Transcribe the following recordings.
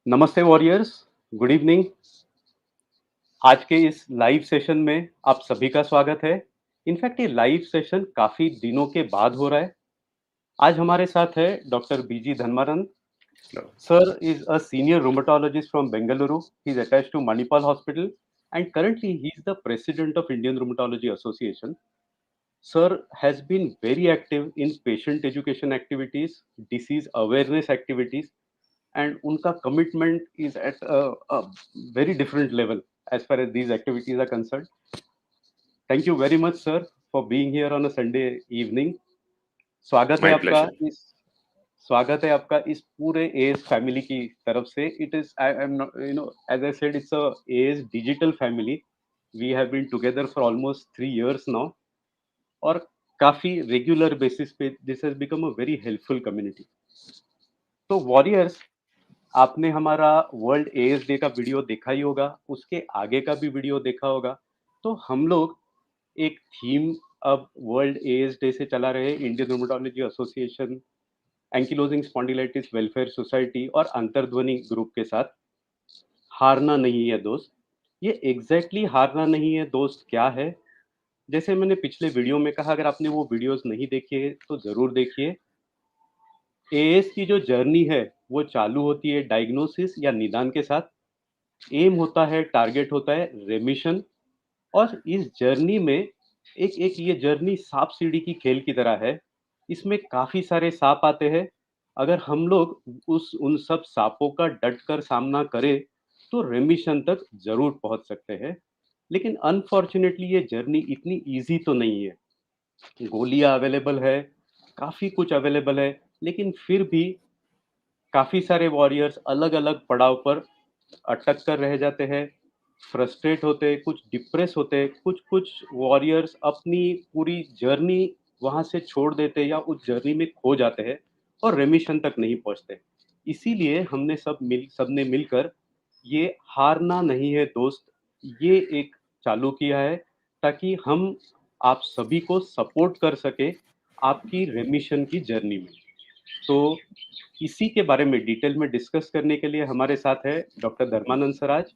नमस्ते warriors, good evening. आज के इस लाइव सेशन में आप सभी का स्वागत है। इनफैक्ट ये लाइव सेशन काफ़ी दिनों के बाद हो रहा है। आज हमारे साथ है doctor BG Dharmanand. Hello. Sir is a senior rheumatologist from Bengaluru. He's attached to Manipal Hospital and currently he is the president of Indian Rheumatology Association. Sir has been very active in patient education activities, disease awareness activities, and unka commitment is at a very different level as far as these activities are concerned. Thank you very much, sir, for being here on a Sunday evening. स्वागत है My आपका pleasure. इस स्वागत है आपका इस पूरे as family की तरफ से. It is I am as I said it's a AS digital family. We have been together for almost 3 years now और काफी रेगुलर बेसिस पे this has become a very helpful community. तो warriors, आपने हमारा world AS day का video देखा ही होगा, उसके आगे का भी वीडियो देखा होगा. तो हम लोग एक थीम अब वर्ल्ड एज डे से चला रहे, Indian rheumatology association, ankylosing spondylitis welfare society और अंतर्ध्वनि ग्रुप के साथ. हारना नहीं है दोस्त. ये एग्जैक्टली हारना नहीं है दोस्त क्या है? जैसे मैंने पिछले वीडियो में कहा, अगर आपने वो वीडियोस नहीं देखे तो जरूर देखिए. एएस की जो जर्नी है वो चालू होती है डायग्नोसिस या निदान के साथ. एम होता है, टारगेट होता है रेमिशन. और इस जर्नी में एक एक ये जर्नी सांप सीढ़ी की खेल की तरह है. इसमें काफी सारे सांप आते हैं. अगर हम लोग उन सब सांपों का डट कर सामना करें तो रेमिशन तक जरूर पहुंच सकते हैं. लेकिन अनफॉर्चुनेटली ये जर्नी इतनी इजी तो नहीं है. गोलियां अवेलेबल है, काफी कुछ अवेलेबल है, लेकिन फिर भी काफी सारे वॉरियर्स अलग अलग पड़ाव पर अटक कर रह जाते हैं, फ्रस्ट्रेट होते, कुछ डिप्रेस होते, कुछ कुछ वॉरियर्स अपनी पूरी जर्नी वहां से छोड़ देते या उस जर्नी में खो जाते हैं और रेमिशन तक नहीं पहुंचते. इसीलिए हमने सबने मिलकर ये हारना नहीं है दोस्त, ये एक चालू किया है ताकि हम आप सभी को सपोर्ट कर सके आपकी रेमिशन की जर्नी में. तो इसी के बारे में डिटेल में डिस्कस करने के लिए हमारे साथ है डॉक्टर धर्मानंद सर आज.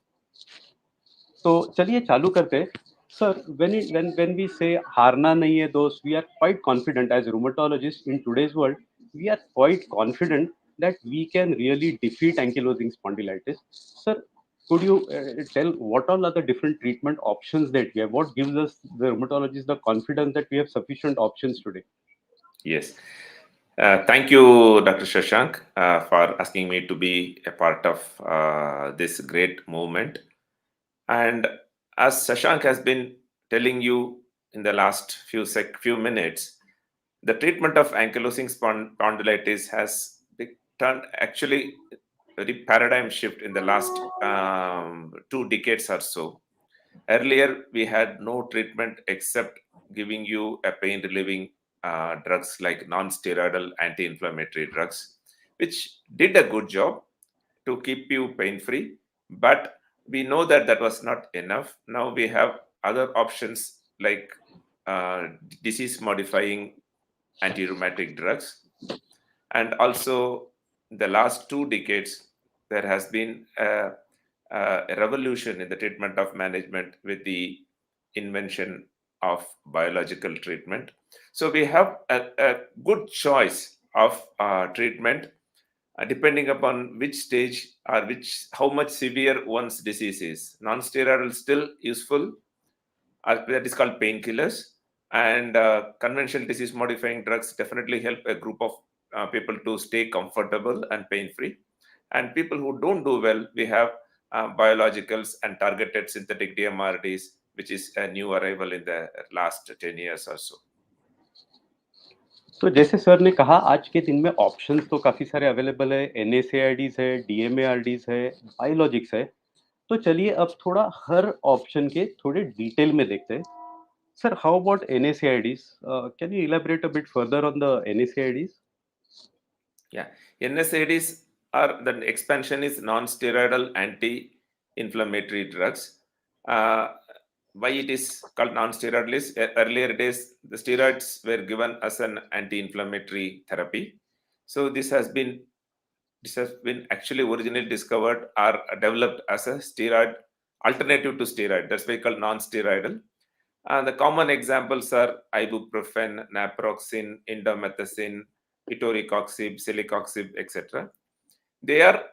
तो चलिए चालू करते हैं. सर, when we say हारना नहीं है दोस्त, we are quite confident as rheumatologists in today's world. We are quite confident that we can really defeat ankylosing spondylitis. Sir, could you tell what all are the different treatment options that we have? What gives us the rheumatologists the confidence that we have sufficient options today? Yes. Thank you, Dr. Shashank, for asking me to be a part of this great movement. And as Shashank has been telling you in the last few minutes, the treatment of ankylosing spondylitis has turned actually very paradigm shift in the last 2 decades or so. Earlier, we had no treatment except giving you a pain relieving drugs like non-steroidal anti-inflammatory drugs, which did a good job to keep you pain-free. But we know that that was not enough. Now we have other options like disease-modifying anti-rheumatic drugs. And also, the last 2 decades, there has been a revolution in the treatment of management with the invention of biological treatment. So we have a good choice of treatment depending upon which stage or how much severe one's disease is. Non-steroidal still useful, that is called painkillers, and conventional disease modifying drugs definitely help a group of people to stay comfortable and pain free. And people who don't do well, we have biologicals and targeted synthetic DMRDs, which is a new arrival in the last 10 years or so. तो जैसे sir ने कहा, आज के दिन में options तो काफ़ी सारे अवेलेबल है. NSAIDs है, DMARDs है, बायोलॉजिक्स है. तो चलिए अब थोड़ा हर ऑप्शन के थोड़े डिटेल में देखते हैं. Sir, how about NSAIDs? Can you elaborate a bit further on the NSAIDs? Yeah, NSAIDs are the expansion is non-steroidal anti-inflammatory drugs. Why it is called non-steroidal is earlier days the steroids were given as an anti-inflammatory therapy. So this has been this has been actually originally discovered or developed as a steroid alternative to steroid. That's why called non-steroidal. And the common examples are ibuprofen, naproxen, indomethacin, etoricoxib, celecoxib, etc. They are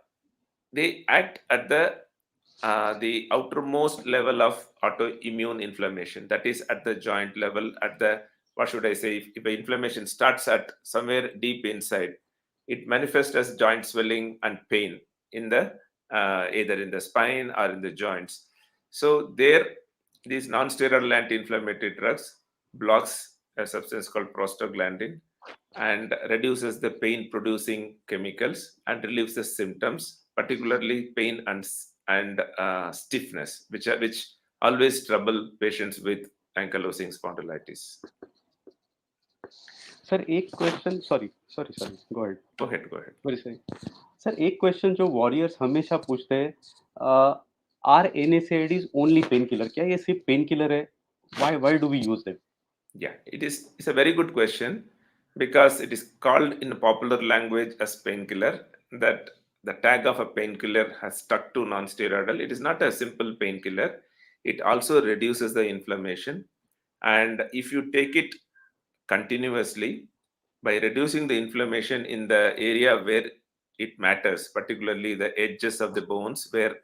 they act at the outermost level of autoimmune inflammation, that is at the joint level, at the, what should I say, if the inflammation starts at somewhere deep inside, it manifests as joint swelling and pain in the either in the spine or in the joints. So there, these non-steroidal anti-inflammatory drugs blocks a substance called prostaglandin and reduces the pain producing chemicals and relieves the symptoms, particularly pain and stiffness, which always trouble patients with ankylosing spondylitis. Sir एक question, sorry sorry sorry, go ahead, Go ahead. Very sorry sir. एक question जो warriors हमेशा पूछते हैं, are NSAIDs only painkiller? क्या ये सिर्फ painkiller है? Why do we use them? Yeah, it's a very good question, because it is called in popular language as painkiller. That the tag of a painkiller has stuck to non-steroidal. It is not a simple painkiller. It also reduces the inflammation, and if you take it continuously, by reducing the inflammation in the area where it matters, particularly the edges of the bones where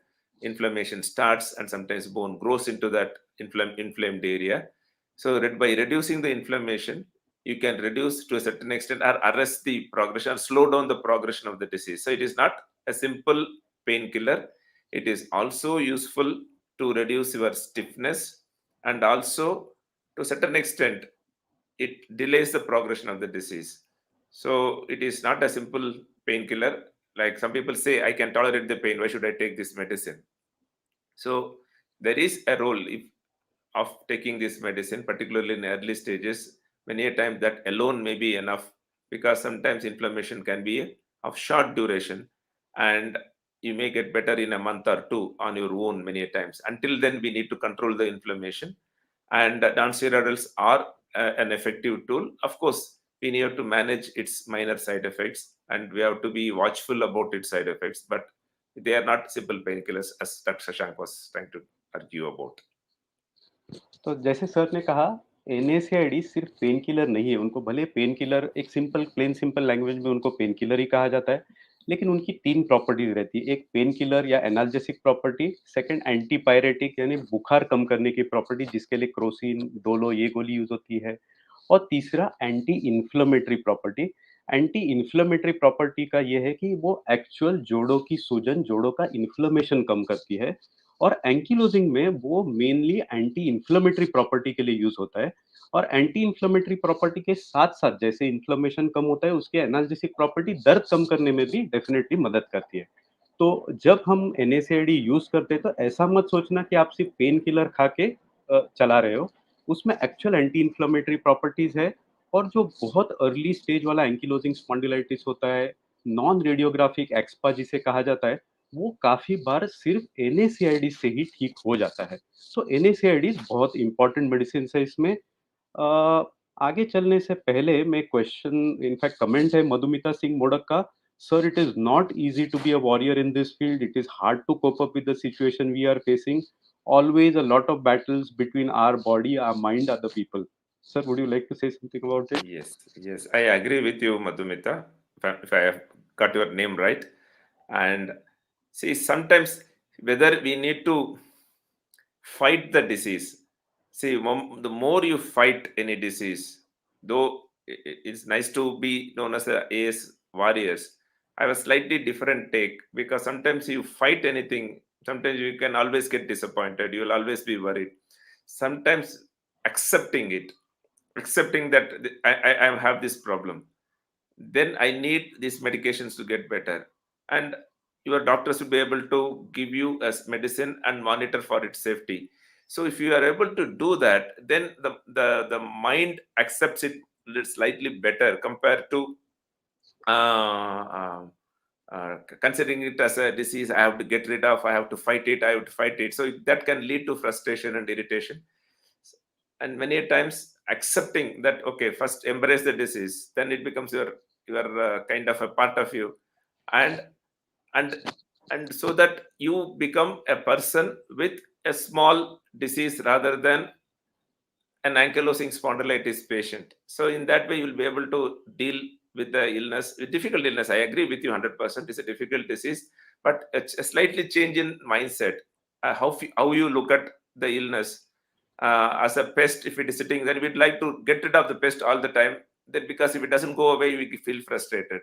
inflammation starts and sometimes bone grows into that inflamed area. So by reducing the inflammation, you can reduce to a certain extent or arrest the progression, or slow down the progression of the disease. So it is not a simple painkiller. It is also useful to reduce your stiffness, and also to a certain extent it delays the progression of the disease. So it is not a simple painkiller. Like some people say, I can tolerate the pain, why should I take this medicine? So there is a role of taking this medicine, particularly in early stages. Many a time that alone may be enough, because sometimes inflammation can be of short duration, and you may get better in a month or two on your own many a times. Until then, we need to control the inflammation, and non-steroidals are an effective tool. Of course, we need to manage its minor side effects, and we have to be watchful about its side effects, but they are not simple painkillers as Dr. Shashank was trying to argue about. तो जैसे sir ने कहा, NSAID सिर्फ pain killer नहीं है। उनको भले pain killer, एक सिंपल प्लेन सिंपल लैंग्वेज में उनको पेन किलर ही कहा जाता है, लेकिन उनकी तीन प्रॉपर्टीज रहती है। एक पेन किलर या एनाल्जेसिक प्रॉपर्टी, सेकंड एंटीपायरेटिक यानी बुखार कम करने की प्रॉपर्टी जिसके लिए क्रोसिन, डोलो ये गोली यूज होती है, और तीसरा anti inflammatory property. Anti inflammatory property का ये है कि वो एक्चुअल जोड़ों की सूजन, जोड़ों का इन्फ्लेमेशन कम करती है, और एंकीलोजिंग में वो मेनली एंटी इन्फ्लेमेटरी प्रॉपर्टी के लिए यूज होता है। और एंटी इन्फ्लेमेटरी प्रॉपर्टी के साथ साथ जैसे इन्फ्लेमेशन कम होता है, उसके एनाल्जेसिक प्रॉपर्टी दर्द कम करने में भी डेफिनेटली मदद करती है। तो जब हम एनएसएआईडी यूज करते हैं तो ऐसा मत सोचना कि आप सिर्फ पेन किलर खा के चला रहे हो। उसमें एक्चुअल एंटी इन्फ्लेमेटरी प्रॉपर्टीज है। और जो बहुत अर्ली स्टेज वाला एंकीलोजिंग स्पॉन्डिलाइटिस होता है, नॉन रेडियोग्राफिक एक्सपा जिसे कहा जाता है, वो काफी बार सिर्फ एनएसएआईडी से ही ठीक हो जाता है। तो एनएसएआईडी बहुत इंपॉर्टेंट मेडिसिन है इसमें। अ, आगे चलने से पहले मैं क्वेश्चन, इनफैक्ट कमेंट है मधुमिता सिंह मोडक का। Sir, it is not easy to be a warrior in this field, it is hard to cope up with the situation we are facing, always a lot of battles between our body, our mind, other people. Sir, would you like to say something about it? Yes, I agree with you, Madhumita, if I have got your name right. And see, sometimes whether we need to fight the disease. See, the more you fight any disease, though it's nice to be known as the AS warriors, I have a slightly different take, because sometimes you fight anything, sometimes you can always get disappointed, you will always be worried. Sometimes accepting it, accepting that I have this problem, then I need these medications to get better. And your doctors will be able to give you as medicine and monitor for its safety. So if you are able to do that, then the mind accepts it slightly better compared to uh, uh, considering it as a disease I have to get rid of, I have to fight it, I have to fight it. So that can lead to frustration and irritation. And many times accepting that, okay, first embrace the disease, then it becomes your kind of a part of you, and and so that you become a person with a small disease rather than an ankylosing spondylitis patient. So in that way, you will be able to deal with the illness, with difficult illness. I agree with you 100%. It's a difficult disease, but it's a slightly change in mindset. How you look at the illness as a pest. If it is sitting, then we'd like to get rid of the pest all the time. Then because if it doesn't go away, we feel frustrated.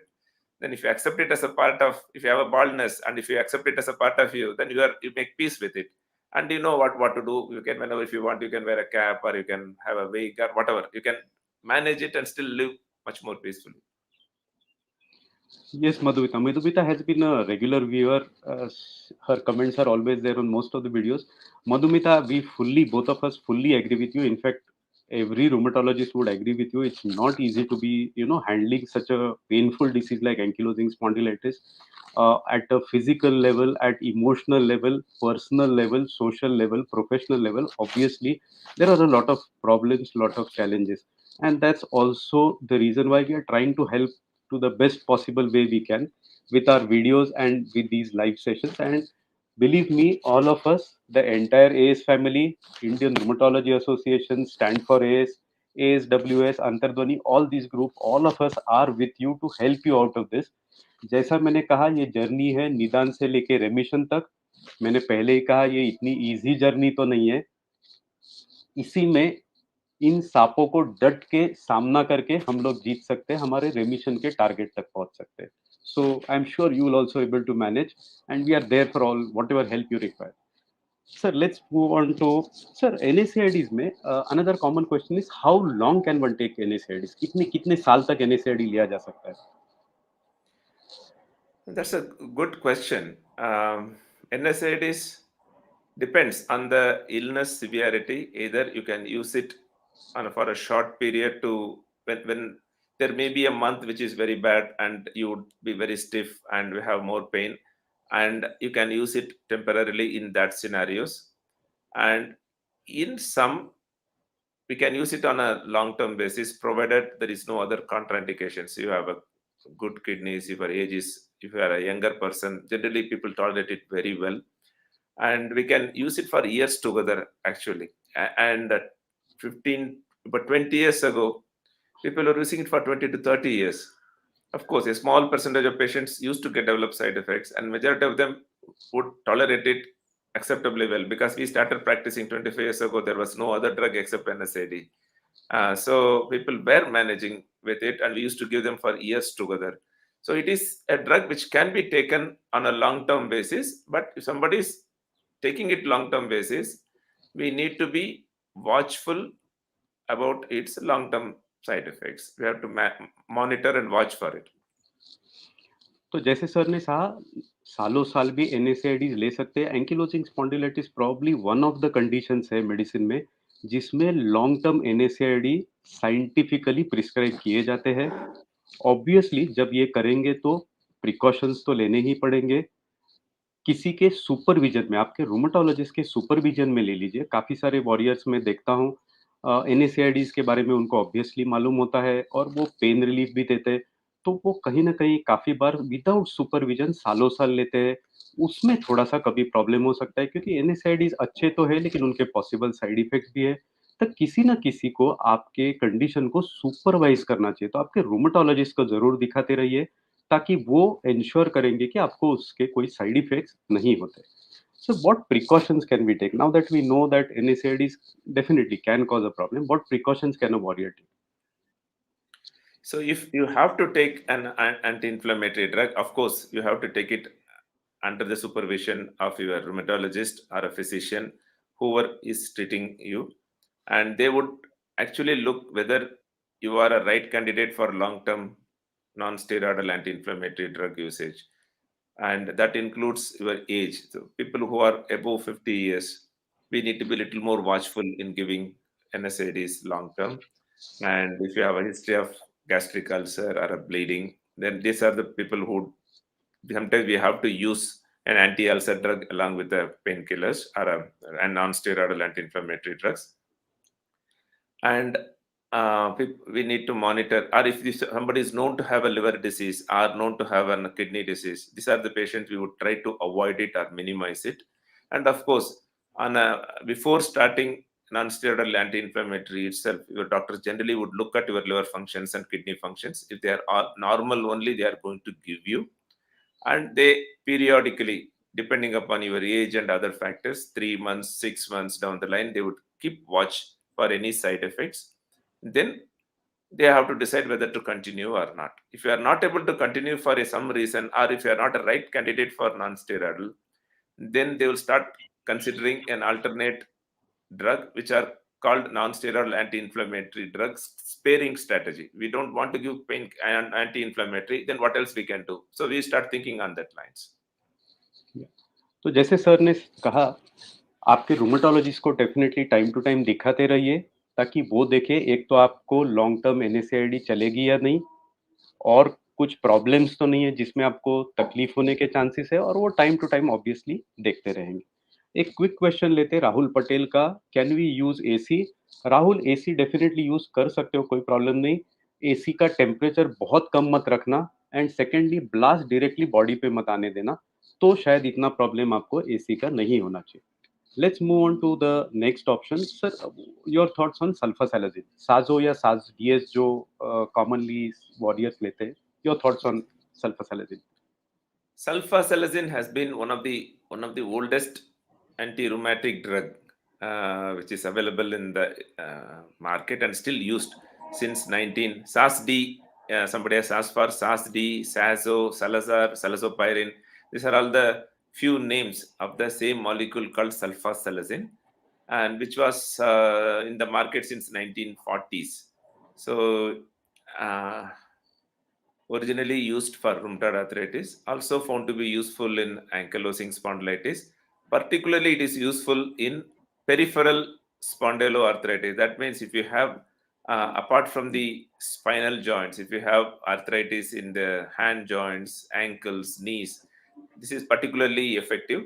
Then if you accept it as a part of, if you have a baldness and if you accept it as a part of you, then you make peace with it, and you know what to do. You can, whenever if you want, you can wear a cap or you can have a wig or whatever. You can manage it and still live much more peacefully. Yes, Madhumita. Madhumita has been a regular viewer. Her comments are always there on most of the videos. Madhumita, both of us fully agree with you. In fact, every rheumatologist would agree with you. It's not easy to be, handling such a painful disease like ankylosing spondylitis at a physical level, at emotional level, personal level, social level, professional level. Obviously, there are a lot of problems, lot of challenges, and that's also the reason why we are trying to help to the best possible way we can with our videos and with these live sessions. And believe me, all of us, the entire AS family, Indian Rheumatology Association, Stand for AS, ASWS, Antardwani, all these group, all of us are with you to help you out of this. जैसा मैंने कहा, ये journey है निदान से लेके रेमिशन तक. मैंने पहले ही कहा, ये इतनी इजी जर्नी तो नहीं है. इसी में इन सांपों को डट के सामना करके हम लोग जीत सकते हैं, हमारे रेमिशन के टारगेट तक पहुंच सकते हैं. So I am sure you will also able to manage, and we are there for all whatever help you require. Sir, let's move on to sir NSAIDs में. Another common question is how long can one take NSAIDs. कितने कितने साल तक NSAID लिया जा सकता है? That's a good question. NSAIDs depends on the illness severity. Either you can use it for a short period to when there may be a month which is very bad and you would be very stiff and we have more pain, and you can use it temporarily in that scenarios. And in some, we can use it on a long-term basis, provided there is no other contraindications. You have a good kidneys, if your age is, if you are a younger person, generally people tolerate it very well, and we can use it for years together actually. And 15, but 20 years ago, people were using it for 20 to 30 years. Of course, a small percentage of patients used to get develop side effects, and majority of them would tolerate it acceptably well, because we started practicing 25 years ago. There was no other drug except NSAID. So people were managing with it, and we used to give them for years together. So it is a drug which can be taken on a long-term basis, but if somebody is taking it long-term basis, we need to be watchful about its long-term side effects. We have to monitor and watch for it. तो जैसे sir ने कहा, सालों साल भी NSAIDs ले सकते हैं. Ankylosing spondylitis probably one of the conditions है मेडिसिन में जिसमें long term NSAID scientifically prescribe किए जाते हैं. ऑब्वियसली जब ये करेंगे तो प्रिकॉशंस तो लेने ही पड़ेंगे. किसी के सुपरविजन में, आपके रूमेटोलॉजिस्ट के सुपरविजन में ले लीजिए. काफी सारे वॉरियर्स में देखता हूँ, एनएसएआईडीज के बारे में उनको ऑब्वियसली मालूम होता है और वो पेन रिलीफ भी देते हैं. तो वो कहीं ना कहीं काफी बार विदाउट सुपरविजन सालों साल लेते हैं. उसमें थोड़ा सा कभी प्रॉब्लम हो सकता है क्योंकि एनएसआईडीज अच्छे तो है लेकिन उनके पॉसिबल साइड इफेक्ट्स भी है. तो किसी ना किसी को आपके कंडीशन को सुपरवाइज करना चाहिए. तो आपके रूमेटोलॉजिस्ट को जरूर दिखाते रहिए ताकि वो इंश्योर करेंगे कि आपको उसके कोई साइड इफेक्ट्स नहीं होते. So what precautions can we take now that we know that NSAIDs definitely can cause a problem? What precautions can a warrior take? So if you have to take an anti-inflammatory drug, of course, you have to take it under the supervision of your rheumatologist or a physician, whoever is treating you, and they would actually look whether you are a right candidate for long-term non-steroidal anti-inflammatory drug usage, and that includes your age. So people who are above 50 years, we need to be a little more watchful in giving NSAIDs long-term. And if you have a history of gastric ulcer or a bleeding, then these are the people who sometimes we have to use an anti-ulcer drug along with the painkillers or a non-steroidal anti-inflammatory drugs. And we need to monitor, or if somebody is known to have a liver disease or known to have a kidney disease, these are the patients we would try to avoid it or minimize it. And of course, before starting non-steroidal anti-inflammatory itself, your doctors generally would look at your liver functions and kidney functions. If they are all normal only, they are going to give you, and they periodically, depending upon your age and other factors, 3 months, 6 months down the line, they would keep watch for any side effects. Then they have to decide whether to continue or not. If you are not able to continue for some reason, or if you are not a right candidate for non-steroidal, then they will start considering an alternate drug, which are called non-steroidal anti-inflammatory drugs sparing strategy. We don't want to give pain and anti-inflammatory, then what else we can do? So we start thinking on that lines. तो जैसे sir ने कहा, आपके rheumatologist को definitely time to time दिखाते रहिए, ताकि वो देखे एक तो आपको लॉन्ग टर्म एनएसएआईडी चलेगी या नहीं, और कुछ प्रॉब्लम्स तो नहीं है जिसमें आपको तकलीफ होने के चांसेस है, और वो टाइम टू टाइम ऑब्वियसली देखते रहेंगे। एक क्विक क्वेश्चन लेते हैं राहुल पटेल का, can we use AC? Rahul, AC definitely use कर सकते हो, कोई प्रॉब्लम नहीं। एसी का टेम्परेचर बहुत कम मत रखना, and secondly blast directly body पे मत आने देना, तो शायद इतना प्रॉब्लम आपको एसी का नहीं होना चाहिए। Let's move on to the next option. Sir, your thoughts on sulfasalazine, साजो या साज डीएस जो commonly warriors लेते हैं, your thoughts on sulfasalazine? Sulfasalazine has been one of the oldest anti-rheumatic drug, which is available in the market and still used since 19 SASD. Somebody has asked for SASD, Sazo, Salazar, Salazopyrin. These are all the few names of the same molecule called sulfasalazine, and which was in the market since 1940s. So originally used for rheumatoid arthritis, also found to be useful in ankylosing spondylitis. Particularly, it is useful in peripheral spondyloarthritis. That means if you have, apart from the spinal joints, if you have arthritis in the hand joints, ankles, knees, this is particularly effective.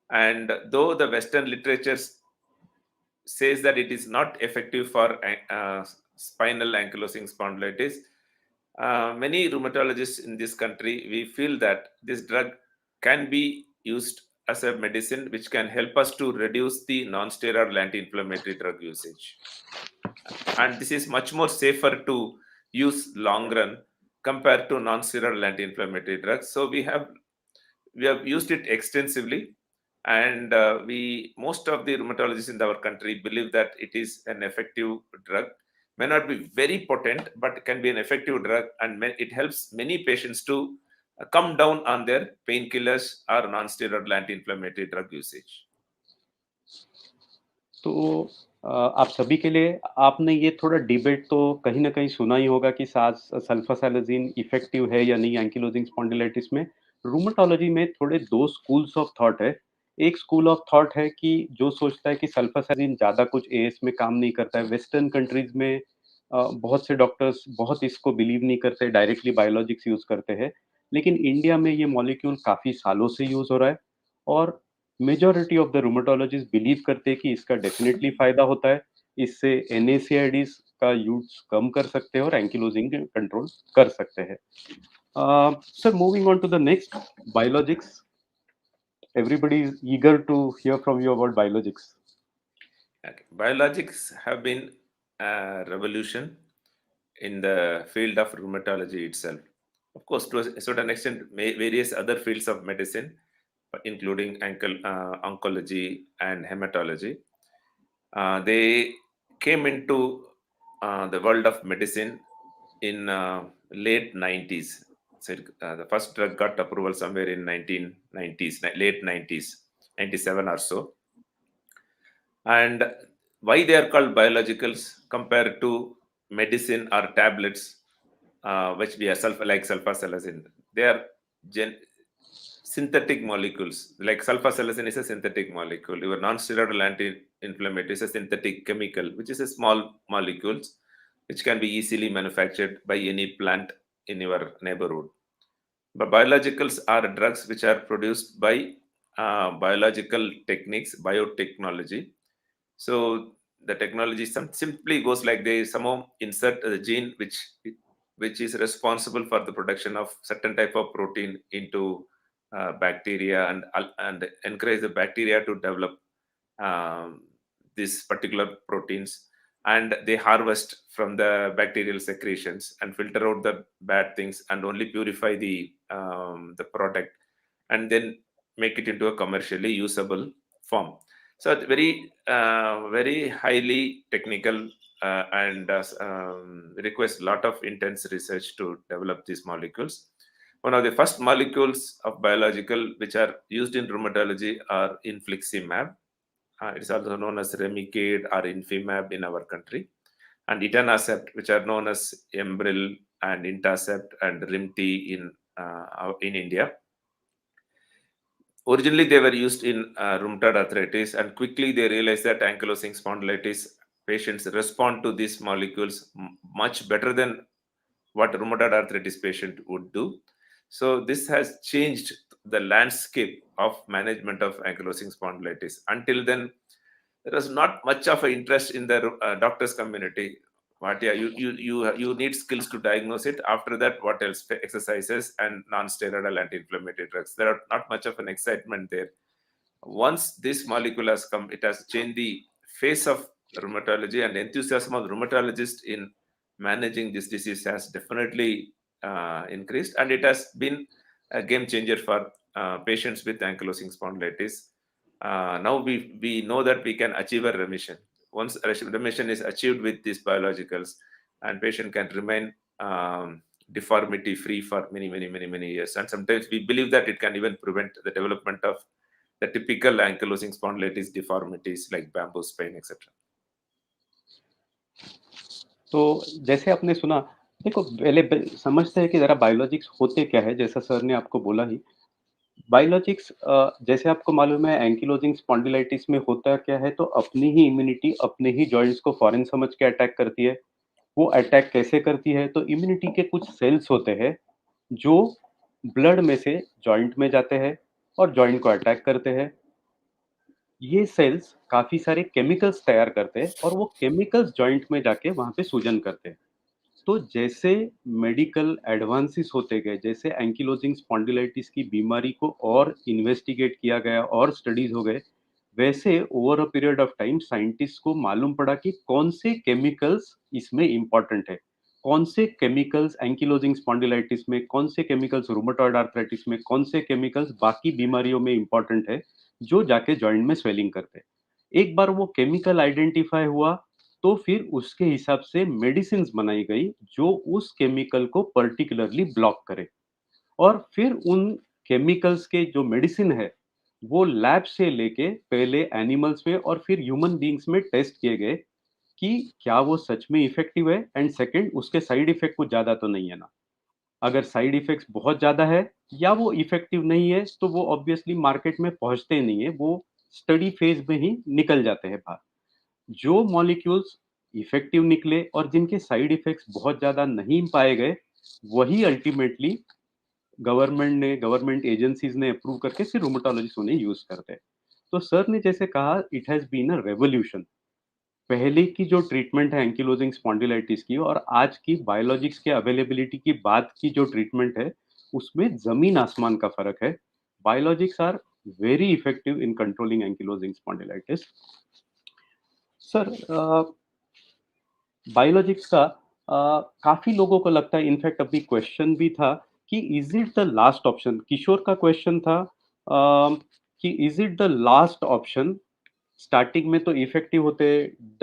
And though the Western literature says that it is not effective for spinal ankylosing spondylitis, many rheumatologists in this country, we feel that this drug can be used as a medicine which can help us to reduce the non-steroidal anti-inflammatory drug usage. And this is much more safer to use long run compared to non-steroidal anti-inflammatory drugs. So we have used it extensively, and most of the rheumatologists in our country believe that it is an effective drug. May not be very potent, but can be an effective drug, and it helps many patients to come down on their painkillers or non-steroidal anti-inflammatory drug usage. तो आप सभी के लिए, आपने ये थोड़ा debate तो कहीं ना कहीं सुना ही होगा कि सल्फासालाजिन इफेक्टिव है या नहीं एंकिलोजिंग स्पॉन्डिलाइटिस में। रूमेटोलॉजी में थोड़े दो स्कूल्स ऑफ थॉट है। एक स्कूल ऑफ थॉट है कि जो सोचता है कि सल्फासालाजिन ज़्यादा कुछ एएस में काम नहीं करता है। वेस्टर्न कंट्रीज में बहुत से डॉक्टर्स बहुत इसको बिलीव नहीं करते, डायरेक्टली बायोलॉजिक्स यूज़ करते हैं। लेकिन इंडिया में ये मॉलिक्यूल काफ़ी सालों से यूज़ हो रहा है, और majority of the rheumatologist believe करते हैं कि इसका डेफिनेटली फायदा होता है। इससे एनएसएआईडीज का यूज कम कर सकते हैं और एंकिलोजिंग कंट्रोल कर सकते हैं। Sir, moving on to the next, biologics. Everybody is eager to hear from you about biologics. Okay. Biologics have been a revolution in the field of rheumatology itself. Of course, to a certain extent, various other fields of medicine, including oncology and hematology, they came into the world of medicine in late 90s. So the first drug got approval somewhere in 1990s, late 90s, 97 or so. And why they are called biologicals compared to medicine or tablets, which we are like sulfasalazine. They are synthetic molecules. Like sulfasalazine is a synthetic molecule. Your non-steroidal anti-inflammatory is a synthetic chemical, which is a small molecules, which can be easily manufactured by any plant in your neighborhood. But biologicals are drugs which are produced by biological techniques, biotechnology. So the technology simply goes like they somehow insert the gene which is responsible for the production of certain type of protein into bacteria, and encourage the bacteria to develop um, these particular proteins, and they harvest from the bacterial secretions and filter out the bad things and only purify the product, and then make it into a commercially usable form. So it's very highly technical, and requires a lot of intense research to develop these molecules. One of the first molecules of biological which are used in rheumatology are infliximab. It is also known as Remicade or Infimab in our country, and etanercept, which are known as Embril and Intacept and Rimti in India. Originally, they were used in rheumatoid arthritis, and quickly they realized that ankylosing spondylitis patients respond to these molecules much better than what rheumatoid arthritis patient would do. So this has changed the landscape of management of ankylosing spondylitis. Until then, there was not much of an interest in the doctors community. What, yeah, you need skills to diagnose it. After that, what else? Exercises and non-steroidal anti-inflammatory drugs. There are not much of an excitement there. Once this molecule has come, it has changed the face of rheumatology, and enthusiasm of rheumatologists in managing this disease has definitely increased, and it has been a game changer for patients with ankylosing spondylitis. Now we know that we can achieve a remission. Once remission is achieved with these biologicals, and patient can remain deformity free for many years. And sometimes we believe that it can even prevent the development of the typical ankylosing spondylitis deformities like bamboo spine, etc. तो जैसे आपने सुना, देखो पहले समझते हैं कि जरा बायोलॉजिक्स होते क्या है, जैसा सर ने आपको बोला ही। बायोलॉजिक्स जैसे आपको मालूम है एंकिलोजिंग स्पॉन्डिलाइटिस में होता क्या है, तो अपनी ही इम्यूनिटी अपने ही जॉइंट्स को फॉरेन समझ के अटैक करती है। वो अटैक कैसे करती है, तो इम्यूनिटी के कुछ सेल्स होते हैं जो ब्लड में से जॉइंट में जाते हैं और जॉइंट को अटैक करते हैं। ये सेल्स काफी सारे केमिकल्स तैयार करते हैं और वो केमिकल्स जॉइंट में जाके वहां पे सूजन करते हैं। तो जैसे मेडिकल एडवांसेस होते गए, जैसे एंकिलोजिंग स्पॉन्डिलाइटिस की बीमारी को और इन्वेस्टिगेट किया गया और स्टडीज हो गए, वैसे over a period of time scientist को मालूम पड़ा कि कौन से केमिकल्स इसमें इंपॉर्टेंट है, कौन से केमिकल्स एंकिलोजिंग स्पॉन्डिलाइटिस में, कौन से केमिकल्स रूमेटॉइड आर्थराइटिस में, कौन से केमिकल्स बाकी बीमारियों में इंपॉर्टेंट है जो जाके जॉइंट में स्वेलिंग करते हैं। एक बार वो केमिकल आइडेंटिफाई हुआ तो फिर उसके हिसाब से मेडिसिन बनाई गई जो उस केमिकल को पर्टिकुलरली ब्लॉक करे, और फिर उन केमिकल्स के जो मेडिसिन है वो लैब से लेके पहले एनिमल्स में और फिर ह्यूमन बीइंग्स में टेस्ट किए गए कि क्या वो सच में इफेक्टिव है, एंड सेकंड उसके साइड इफेक्ट कुछ ज्यादा तो नहीं है ना। अगर साइड इफेक्ट्स बहुत ज्यादा है या वो इफेक्टिव नहीं है तो वो ऑब्वियसली मार्केट में पहुंचते नहीं है, वो स्टडी फेज में ही निकल जाते हैं बाहर। जो मॉलिक्यूल्स इफेक्टिव निकले और जिनके साइड इफेक्ट्स बहुत ज्यादा नहीं पाए गए, वही अल्टीमेटली गवर्नमेंट एजेंसीज ने अप्रूव करके सिर्फ रूमेटोलॉजिस्ट उन्हें यूज करते हैं। तो सर ने जैसे कहा, it has been a revolution. पहले की जो ट्रीटमेंट है एंकिलोजिंग स्पॉन्डिलाइटिस की और आज की बायोलॉजिक्स के अवेलेबिलिटी की बात की जो ट्रीटमेंट है, उसमें जमीन आसमान का फर्क है। Biologics are very effective in controlling ankylosing spondylitis. Sir, biologics का काफी लोगों को लगता है, इनफैक्ट अभी क्वेश्चन भी था कि is it the last option. Kishore का क्वेश्चन था कि is it the last option. Starting में तो इफेक्टिव होते,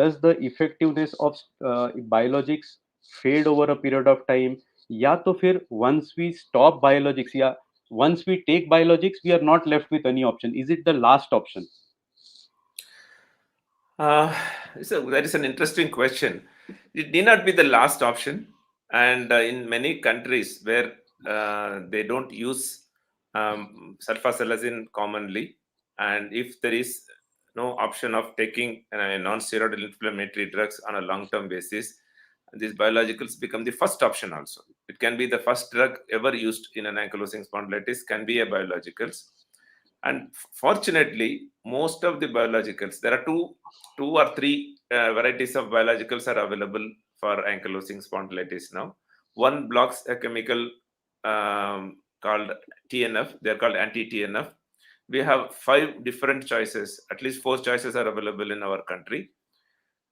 does the effectiveness of biologics fade over a period of time, या तो फिर वंस वी स्टॉप बायोलॉजिक्स या once we take biologics we are not left with any option, is it the last option? Uh, that is an interesting question. It need not be the last option, and in many countries where they don't use sulfasalazine commonly, and if there is no option of taking non-steroidal inflammatory drugs on a long-term basis, these biologicals become the first option also. It can be the first drug ever used in an ankylosing spondylitis, can be a biologicals. And fortunately, most of the biologicals, there are two or three varieties of biologicals are available for ankylosing spondylitis now. One blocks a chemical called TNF. They're called anti-TNF. We have 5 different choices. At least 4 choices are available in our country.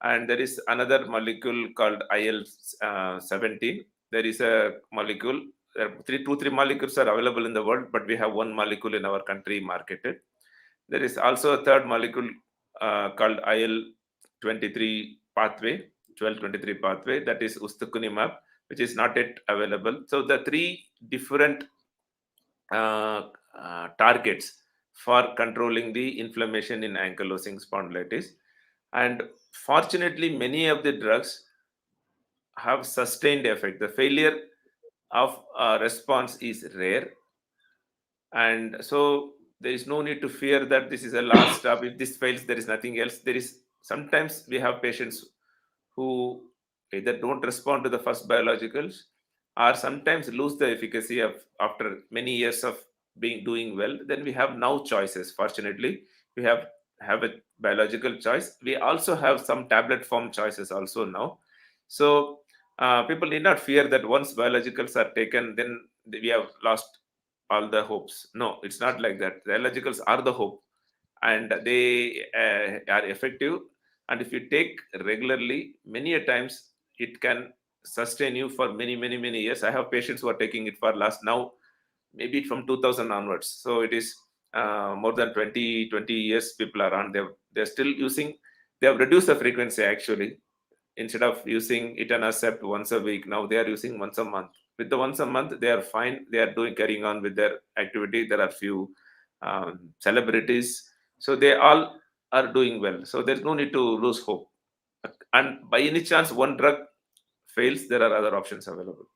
And there is another molecule called IL-17. There is a molecule. There are 3 molecules are available in the world, but we have one molecule in our country marketed. There is also a third molecule called IL-23 pathway, 12-23 pathway, that is ustekinumab, which is not yet available. So the 3 different targets for controlling the inflammation in ankylosing spondylitis. And fortunately, many of the drugs have sustained effect. The failure of response is rare, and so there is no need to fear that this is a last stop. If this fails, there is nothing else. There is sometimes we have patients who either don't respond to the first biologicals or sometimes lose the efficacy of after many years of being doing well. Then we have now choices. Fortunately, we have a biological choice. We also have some tablet form choices also now. So people need not fear that once biologicals are taken, then we have lost all the hopes. No, it's not like that. The biologicals are the hope, and they are effective. And if you take regularly, many a times it can sustain you for many years. I have patients who are taking it for last now maybe from 2000 onwards. So it is more than 20 years people are on. They're still using. They have reduced the frequency actually. Instead of using etanercept once a week, now they are using once a month. With the once a month, they are fine. They are carrying on with their activity. There are few celebrities, so they all are doing well. So there's no need to lose hope. And by any chance one drug fails, there are other options available.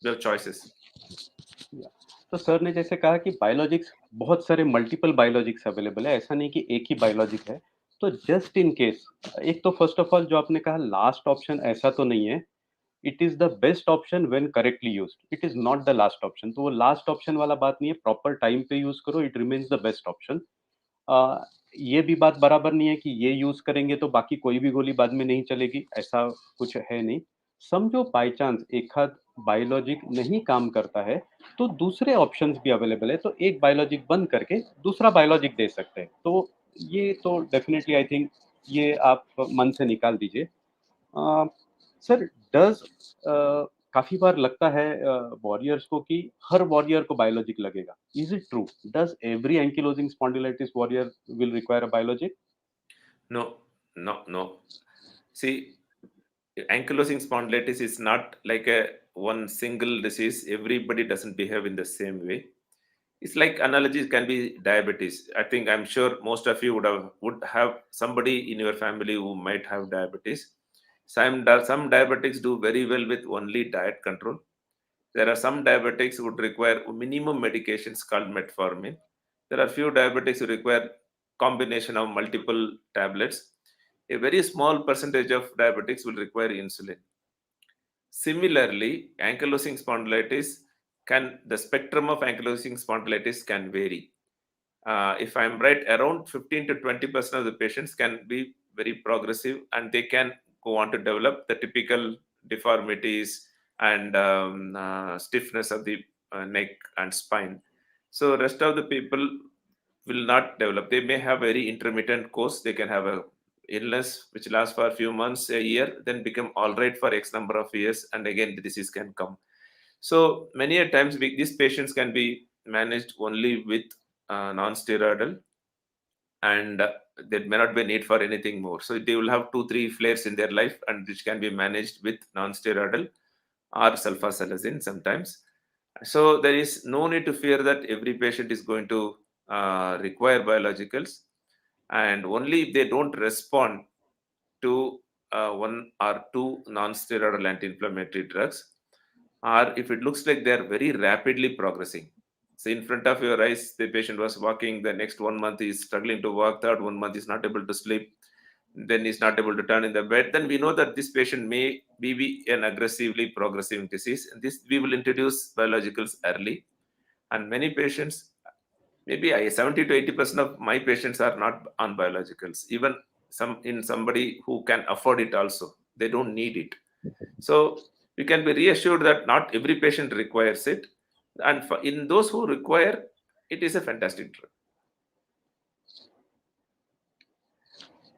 There are choices. या तो sir ने जैसे कहा कि biologics बहुत सारे multiple biologics available है, ऐसा नहीं कि एक ही बायोलॉजिक है। तो जस्ट इन केस, एक तो फर्स्ट ऑफ ऑल जो आपने कहा लास्ट ऑप्शन, ऐसा तो नहीं है। It is the best option when correctly used, it is not the last option. तो वो लास्ट ऑप्शन वाला बात नहीं है, प्रॉपर टाइम पे यूज़ करो, it remains the best option. Uh, ये भी बात बराबर नहीं है कि ये यूज़ करेंगे तो बाकी कोई भी गोली बाद में नहीं चलेगी, ऐसा कुछ है नहीं। समझो बाय चांस एखाध बायोलॉजिक नहीं काम करता है, तो दूसरे ऑप्शंस भी अवेलेबल है, तो एक बायोलॉजिक बंद करके दूसरा बायोलॉजिक दे सकते हैं। तो ये तो डेफिनिटली आई थिंक ये आप मन से निकाल दीजिए। सर डज़ काफ़ी बार लगता है वॉरियर्स को कि हर वॉरियर को बायोलॉजिक लगेगा। Is it true? Does every ankylosing spondylitis warrior will require a biologic? No, no. See, ankylosing spondylitis is not like a one single disease. Everybody doesn't behave in the same way. It's like analogies can be diabetes. I think I'm sure most of you would have somebody in your family who might have diabetes. Some diabetics do very well with only diet control. There are some diabetics who would require minimum medications called metformin. There are few diabetics who require combination of multiple tablets. A very small percentage of diabetics will require insulin. Similarly, ankylosing spondylitis the spectrum of ankylosing spondylitis can vary. If I'm right, around 15 to 20% of the patients can be very progressive and they can go on to develop the typical deformities and stiffness of the neck and spine. So rest of the people will not develop. They may have very intermittent course. They can have a illness which lasts for a few months, a year, then become all right for X number of years, and again the disease can come. So many a times these patients can be managed only with non-steroidal, and there may not be need for anything more. So they will have 2-3 flares in their life, and which can be managed with non-steroidal or sulfasalazine sometimes. So there is no need to fear that every patient is going to require biologicals, and only if they don't respond to one or two non-steroidal anti-inflammatory drugs, or if it looks like they are very rapidly progressing. So in front of your eyes, the patient was walking, the next 1 month is struggling to walk, third 1 month is not able to sleep, then is not able to turn in the bed, then we know that this patient may be an aggressively progressive disease. And this we will introduce biologicals early. And many patients, maybe 70 to 80% of my patients are not on biologicals. Even somebody who can afford it also. They don't need it. So we can be reassured that not every patient requires it, and in those who require, it is a fantastic drug.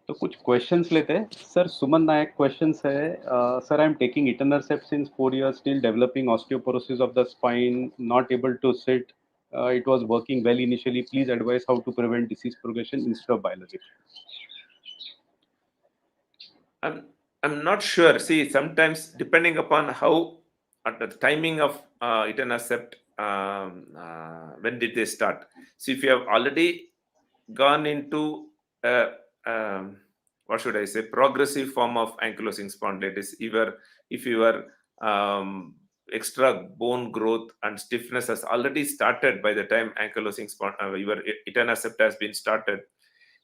तो कुछ questions लेते हैं sir. Suman Nayak questions है, sir I am taking etanercept since 4 years, still developing osteoporosis of the spine, not able to sit, it was working well initially, please advise how to prevent disease progression instead of biologics. I'm not sure. See, sometimes depending upon how at the timing of etanercept, when did they start? So if you have already gone into what should I say, progressive form of ankylosing spondylitis, if your extra bone growth and stiffness has already started by the time your etanercept has been started,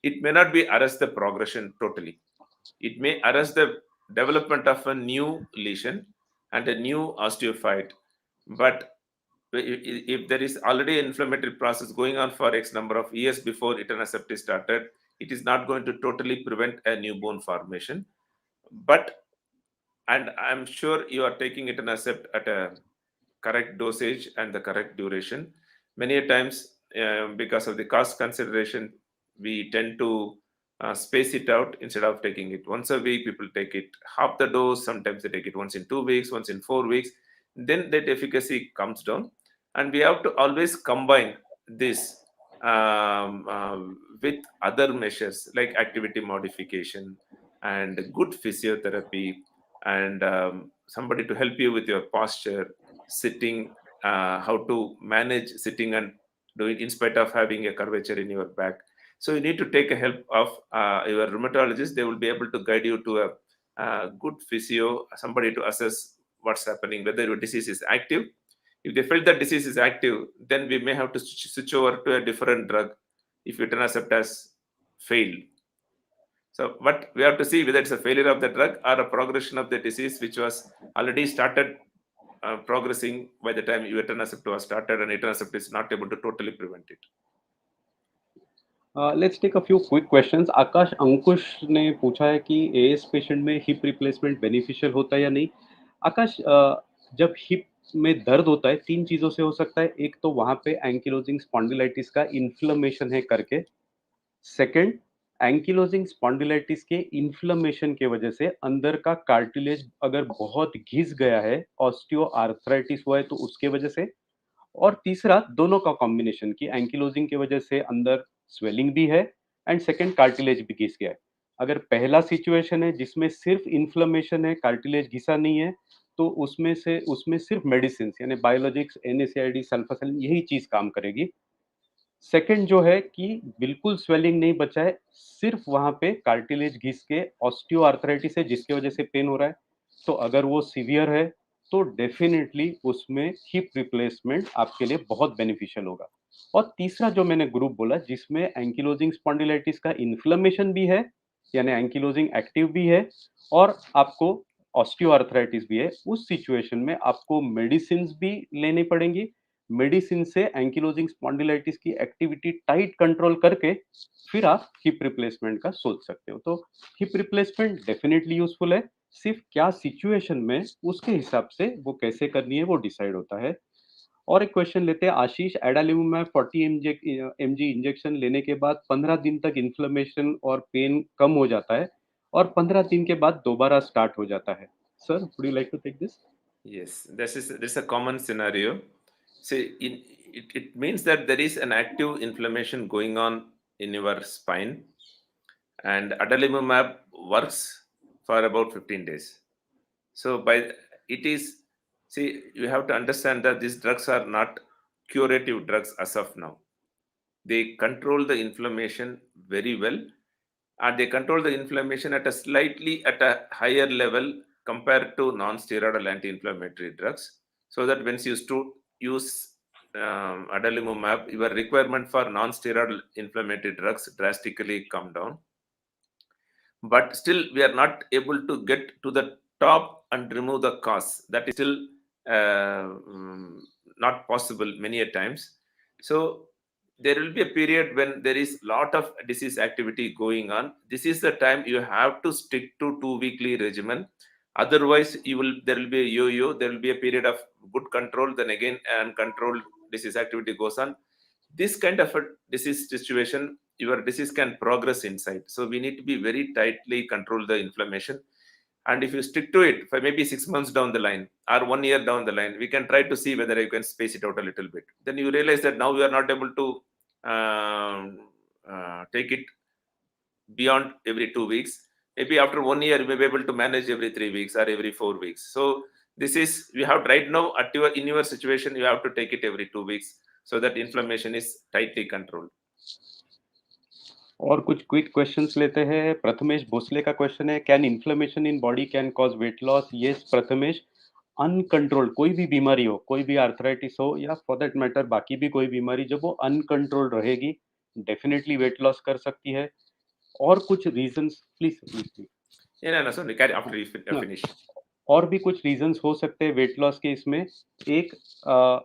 it may not be arrest the progression totally. It may arrest the development of a new lesion and a new osteophyte. But if there is already an inflammatory process going on for X number of years before etanercept is started, it is not going to totally prevent a new bone formation. And I'm sure you are taking etanercept at a correct dosage and the correct duration. Many times, because of the cost consideration, we tend to space it out. Instead of taking it once a week, people take it half the dose. Sometimes they take it once in 2 weeks, once in 4 weeks. Then that efficacy comes down. And we have to always combine this with other measures like activity modification and good physiotherapy, and somebody to help you with your posture, sitting, how to manage sitting and doing in spite of having a curvature in your back. So you need to take a help of your rheumatologist. They will be able to guide you to a good physio, somebody to assess what's happening, whether your disease is active. If they felt that disease is active, then we may have to switch over to a different drug if etanercept has failed. So, but we have to see whether it's a failure of the drug or a progression of the disease, which was already started progressing by the time etanercept was started, and etanercept is not able to totally prevent it. Let's take a few quick questions. Akash Ankush ने पूछा है कि AS patient में hip replacement beneficial होता है या नहीं। आकाश, जब हिप में दर्द होता है, तीन चीज़ों से हो सकता है। एक तो वहाँ पे एंकिलोजिंग स्पॉन्डिलाइटिस का इन्फ्लेमेशन है करके। सेकंड, एंकिलोजिंग स्पॉन्डिलाइटिस के इन्फ्लेमेशन के वजह से अंदर का कार्टिलेज अगर बहुत घिस गया है, ऑस्टियो आर्थराइटिस हुआ है तो उसके वजह से। और तीसरा, दोनों का कॉम्बिनेशन की एंकिलोजिंग की वजह से अंदर स्वेलिंग भी है एंड सेकंड कार्टिलेज भी घिस गया है। अगर पहला सिचुएशन है जिसमें सिर्फ इन्फ्लेमेशन है, कार्टिलेज घिसा नहीं है, तो उसमें सिर्फ मेडिसिन यानी बायोलॉजिक्स, एनएसएआईडी, सल्फासेलिन यही चीज काम करेगी। सेकंड जो है कि बिल्कुल स्वेलिंग नहीं बचा है, सिर्फ वहां पे कार्टिलेज घिस के ऑस्टियोआर्थराइटिस है जिसकी वजह से पेन हो रहा है। तो अगर वो सीवियर है तो डेफिनेटली उसमें हिप रिप्लेसमेंट आपके लिए बहुत बेनिफिशियल होगा। और तीसरा जो मैंने ग्रुप बोला जिसमें एंकिलोजिंग स्पॉन्डिलाइटिस का इन्फ्लेमेशन भी है यानी एंकिलोजिंग एक्टिव भी है और आपको ऑस्टियोआर्थराइटिस भी है, उस सिचुएशन में आपको मेडिसिन भी लेनी पड़ेंगी। मेडिसिन से एंकिलोजिंग स्पॉन्डिलाइटिस की एक्टिविटी टाइट कंट्रोल करके फिर आप हिप रिप्लेसमेंट का सोच सकते हो। तो हिप रिप्लेसमेंट डेफिनेटली यूजफुल है, सिर्फ क्या सिचुएशन में उसके हिसाब से वो कैसे करनी है वो डिसाइड होता है। और एक क्वेश्चन लेते हैं आशीष। एडालिमुमैब 40 mg इंजेक्शन लेने के बाद 15 दिन तक इन्फ्लेमेशन और पेन कम हो जाता है और 15 दिन के बाद दोबारा स्टार्ट हो जाता है। Sir, would you like to take this? Yes, this is a common scenario. See, it means that there is an active inflammation going on in your spine, and adalimumab works for about 15 days. So it is, see, you have to understand that these drugs are not curative drugs as of now. They control the inflammation very well, and they control the inflammation at a higher level compared to non-steroidal anti-inflammatory drugs, so that when you use adalimumab, your requirement for non-steroidal inflammatory drugs drastically come down. But still we are not able to get to the top and remove the cause. That is still not possible many a times. So there will be a period when there is lot of disease activity going on. This is the time you have to stick to 2 weekly regimen. Otherwise, there will be a yo-yo. There will be a period of good control, then again uncontrolled disease activity goes on. This kind of a disease situation, your disease can progress inside. So we need to be very tightly control the inflammation. And if you stick to it for maybe 6 months down the line or 1 year down the line, we can try to see whether you can space it out a little bit. Then you realize that now we are not able to take it beyond every 2 weeks. Maybe after 1 year, you may be able to manage every 3 weeks or every 4 weeks. So this is, we have right now in your situation, you have to take it every 2 weeks so that inflammation is tightly controlled. और कुछ quick questions लेते हैं। प्रथमेश भोसले का question है, can inflammation in body can cause weight loss? Yes Prathamesh, uncontrolled कोई भी बीमारी हो, कोई भी आर्थराइटिस हो या फॉर दैट मैटर बाकी भी कोई बीमारी, जब वो अनकंट्रोल्ड रहेगी डेफिनेटली वेट लॉस कर सकती है। और कुछ reasons please please No, sorry, carry after you finish. और भी कुछ रीजंस हो सकते हैं वेट लॉस के इसमें। एक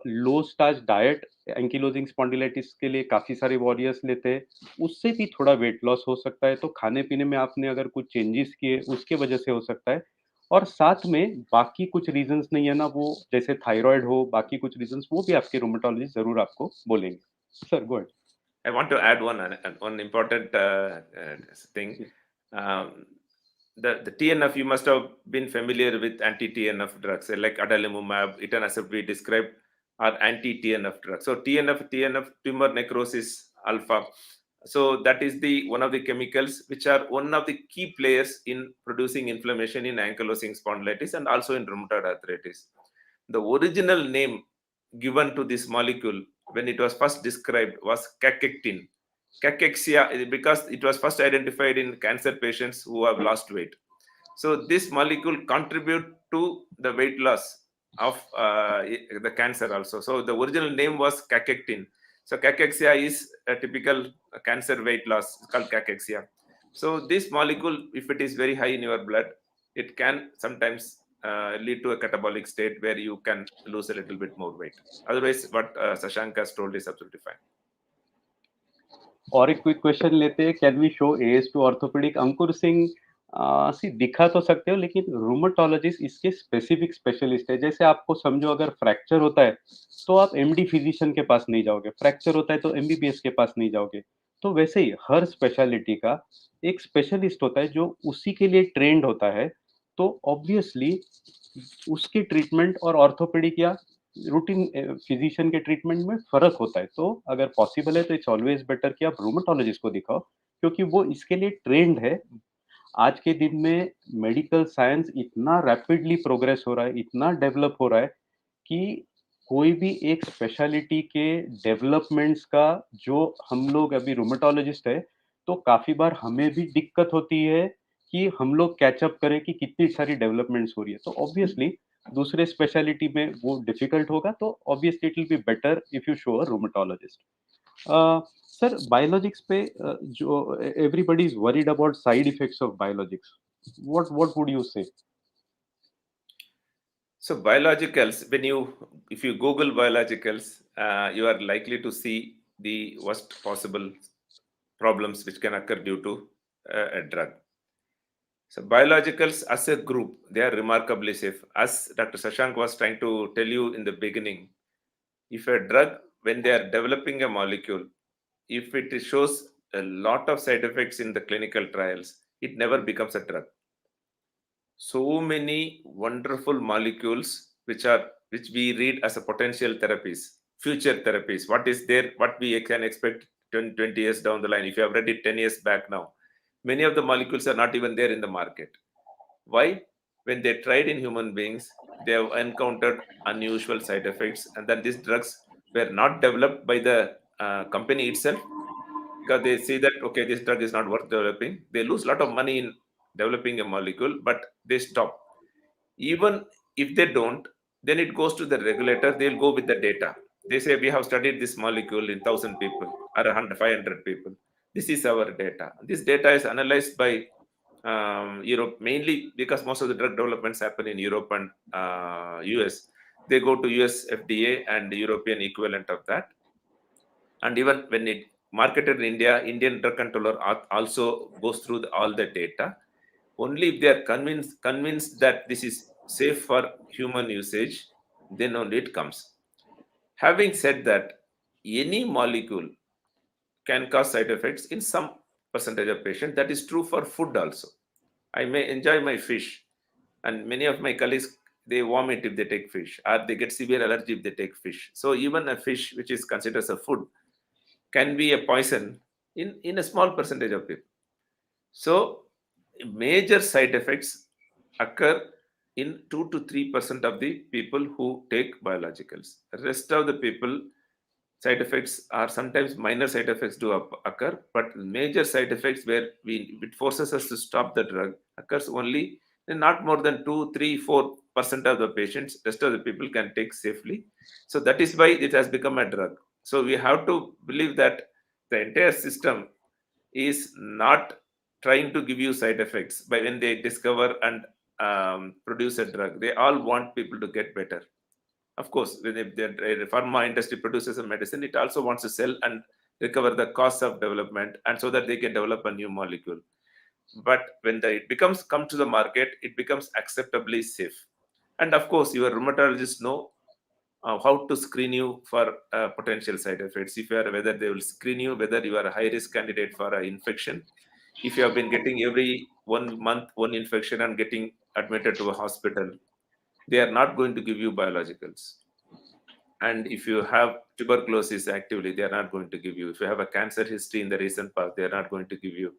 लो स्टार्च डाइट एंकिलोजिंग स्पॉन्डिलाइटिस के लिए काफी सारे वॉरियर्स लेते हैं, उससे भी थोड़ा वेट लॉस हो सकता है। तो खाने पीने में आपने अगर कुछ चेंजेस किए उसके वजह से हो सकता है। और साथ में बाकी कुछ रीजंस नहीं है ना, वो जैसे थायराइड हो, बाकी कुछ रीजंस वो भी आपके रूमेटोलॉजिस्ट जरूर आपको बोलेंगे। Sir go ahead. I want to add one important thing. The TNF, you must have been familiar with anti-TNF drugs like adalimumab, etanercept we described are anti-TNF drugs. So TNF, tumor necrosis alpha. So that is one of the chemicals which are one of the key players in producing inflammation in ankylosing spondylitis and also in rheumatoid arthritis. The original name given to this molecule when it was first described was cachectin. Cachexia, because it was first identified in cancer patients who have lost weight. So this molecule contribute to the weight loss of the cancer also. So the original name was cachectin. So cachexia is a typical cancer weight loss. It's called cachexia. So this molecule, if it is very high in your blood, it can sometimes lead to a catabolic state where you can lose a little bit more weight. Otherwise, what Sashank has told is absolutely fine. और एक quick question लेते हैं, can we show AS to orthopedic? Ankur Singh, सी दिखा तो सकते हो लेकिन रूमेटोलॉजिस्ट इसके स्पेसिफिक स्पेशलिस्ट है। जैसे आपको समझो अगर फ्रैक्चर होता है तो आप एमडी फिजिशियन के पास नहीं जाओगे, फ्रैक्चर होता है तो एमबीबीएस के पास नहीं जाओगे। तो वैसे ही हर स्पेशलिटी का एक स्पेशलिस्ट होता है जो उसी के लिए ट्रेंड होता है। तो ऑब्वियसली उसकी ट्रीटमेंट और ऑर्थोपेडिक या रूटीन फिजिशियन के ट्रीटमेंट में फर्क होता है। तो अगर पॉसिबल है तो इट्स ऑलवेज बेटर कि आप रूमेटोलॉजिस्ट को दिखाओ, क्योंकि वो इसके लिए ट्रेंड है। आज के दिन में मेडिकल साइंस इतना रैपिडली प्रोग्रेस हो रहा है, इतना डेवलप हो रहा है कि कोई भी एक स्पेशलिटी के डेवलपमेंट्स का जो हम लोग अभी रूमेटोलॉजिस्ट है, तो काफी बार हमें भी दिक्कत होती है कि हम लोग कैचअप करें कि कितनी सारी डेवलपमेंट्स हो रही है। तो ऑब्वियसली दूसरे स्पेशलिटी में वो डिफिकल्ट होगा, तो obviously it will be better if you show a rheumatologist. Sir biologics पे जो everybody is worried about side effects of biologics, what would you से? So biologicals, if you Google biologicals, you are likely to see the worst possible problems which can occur due to a drug. So biologicals as a group, they are remarkably safe. As Dr. Sashank was trying to tell you in the beginning, if a drug, when they are developing a molecule, if it shows a lot of side effects in the clinical trials, it never becomes a drug. So many wonderful molecules which we read as a potential therapies, future therapies. What is there, what we can expect 20 years down the line? If you have read it 10 years back now, many of the molecules are not even there in the market. Why? When they tried in human beings, they have encountered unusual side effects, and then these drugs were not developed by the company itself, because they see that, okay, this drug is not worth developing. They lose a lot of money in developing a molecule, but they stop. Even if they don't, then it goes to the regulator. They'll go with the data. They say, we have studied this molecule in 1,000 people or 500 people. This is our data. This data is analyzed by Europe, mainly because most of the drug developments happen in Europe and US. They go to US FDA and the European equivalent of that. And even when it marketed in India, Indian drug controller also goes through all the data. Only if they are convinced that this is safe for human usage, then only it comes. Having said that, any molecule can cause side effects in some percentage of patients. That is true for food also. I may enjoy my fish, and many of my colleagues, they vomit if they take fish, or they get severe allergy if they take fish. So even a fish which is considered as a food can be a poison in a small percentage of people. So major side effects occur in 2 to 3% of the people who take biologicals. Rest of the people, side effects are sometimes minor side effects do occur, but major side effects where it forces us to stop the drug occurs only in not more than 2, 3, 4% of the patients. Rest of the people can take safely. So that is why it has become a drug. So we have to believe that the entire system is not trying to give you side effects by when they discover and produce a drug. They all want people to get better. Of course, when the pharma industry produces a medicine, it also wants to sell and recover the costs of development, and so that they can develop a new molecule. But when it becomes come to the market, it becomes acceptably safe. And of course, your rheumatologists know how to screen you for potential side effects. If you are, whether they will screen you whether you are a high risk candidate for an infection. If you have been getting every 1 month one infection and getting admitted to a hospital, they are not going to give you biologicals. And if you have tuberculosis actively, they are not going to give you. If you have a cancer history in the recent past, they are not going to give you.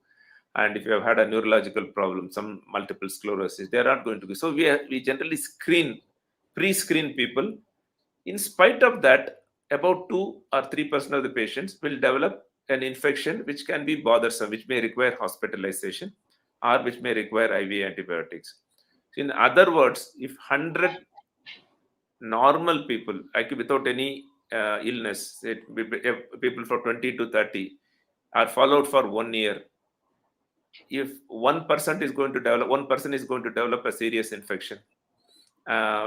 And if you have had a neurological problem, some multiple sclerosis, they are not going to give. So we generally pre-screen people. In spite of that, about 2 or 3% of the patients will develop an infection which can be bothersome, which may require hospitalization or which may require IV antibiotics. In other words, if 100 normal people, like without any illness, people for 20 to 30 are followed for 1 year, if 1% is going to develop, one person is going to develop a serious infection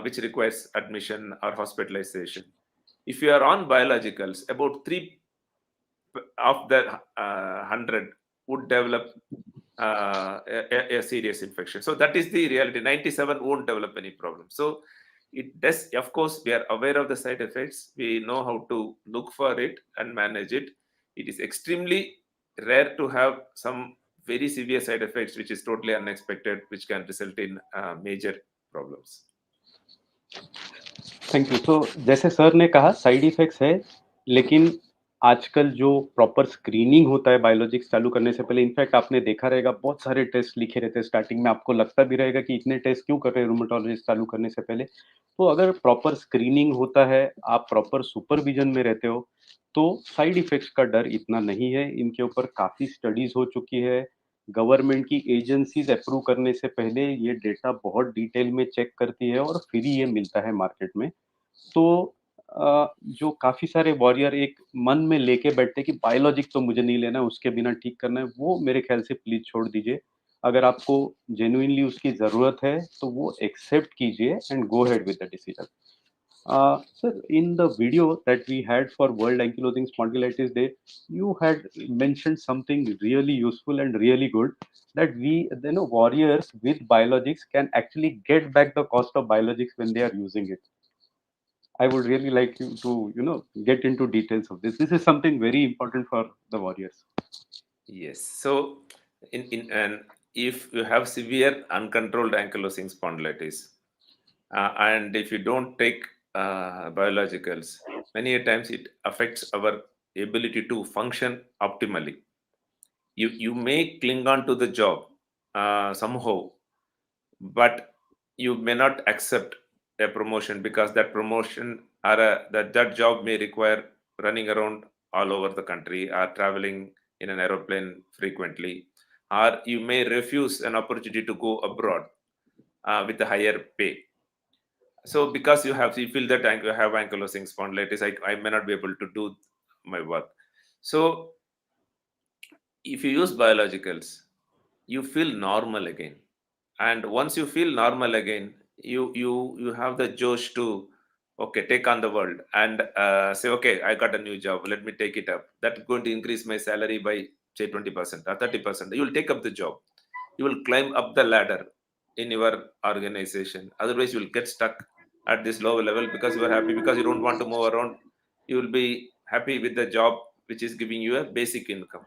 which requires admission or hospitalization. If you are on biologicals, about 3 of the 100 would develop a serious infection. So that is the reality. 97 won't develop any problem. So it does, of course, we are aware of the side effects. We know how to look for it and manage it. It is extremely rare to have some very severe side effects, which is totally unexpected, which can result in major problems. Thank you. तो जैसे sir ने कहा side effects है, लेकिन आजकल जो proper screening होता है बायोलॉजिक्स चालू करने से पहले, इनफैक्ट आपने देखा रहेगा बहुत सारे टेस्ट लिखे रहते हैं स्टार्टिंग में, आपको लगता भी रहेगा कि इतने टेस्ट क्यों कर रहे हैं रूमेटोलॉजिस्ट चालू करने से पहले। तो अगर प्रॉपर स्क्रीनिंग होता है, आप प्रॉपर सुपरविजन में रहते हो, तो साइड इफेक्ट्स का डर इतना नहीं है। इनके ऊपर काफ़ी स्टडीज़ हो चुकी है। गवर्नमेंट की एजेंसीज़ अप्रूव करने से पहले ये डेटा बहुत डिटेल में चेक करती है और फिर ही ये मिलता है मार्केट में। तो जो काफ़ी सारे वॉरियर एक मन में लेके बैठते हैं कि बायोलॉजिक तो मुझे नहीं लेना है, उसके बिना ठीक करना है, वो मेरे ख्याल से प्लीज़ छोड़ दीजिए। अगर आपको जेनुइनली उसकी ज़रूरत है, तो वो एक्सेप्ट कीजिए and go ahead with the decision. Sir, in the video that we had for World Ankylosing Spondylitis Day, you had mentioned something really useful and really good, that we, warriors with biologics can actually get back the cost of biologics when they are using it. I would really like you to, get into details of this. This is something very important for the warriors. Yes. So, in and if you have severe uncontrolled ankylosing spondylitis, and if you don't take biologicals, many a times it affects our ability to function optimally. You may cling on to the job somehow, but you may not accept a promotion because that promotion or that job may require running around all over the country or traveling in an aeroplane frequently, or you may refuse an opportunity to go abroad with a higher pay. So because you feel that you have ankylosing spondylitis, I may not be able to do my work. So if you use biologicals, you feel normal again. And once you feel normal again, you have the josh to okay, take on the world and say, okay, I got a new job, let me take it up. That's going to increase my salary by say 20% or 30%. You will take up the job. You will climb up the ladder in your organization. Otherwise, you will get stuck at this lower level because you are happy, because you don't want to move around. You will be happy with the job which is giving you a basic income.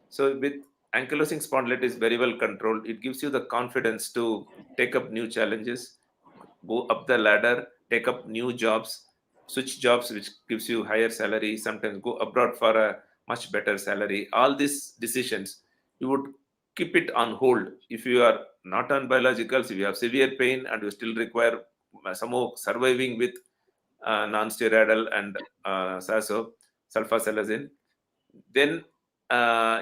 So with ankylosing spondylitis very well controlled, it gives you the confidence to take up new challenges, go up the ladder, take up new jobs, switch jobs, which gives you higher salary, sometimes go abroad for a much better salary. All these decisions, you would keep it on hold. If you are not on biologicals, if you have severe pain and you still require somehow surviving with non-steroidal and sulfasalazine, then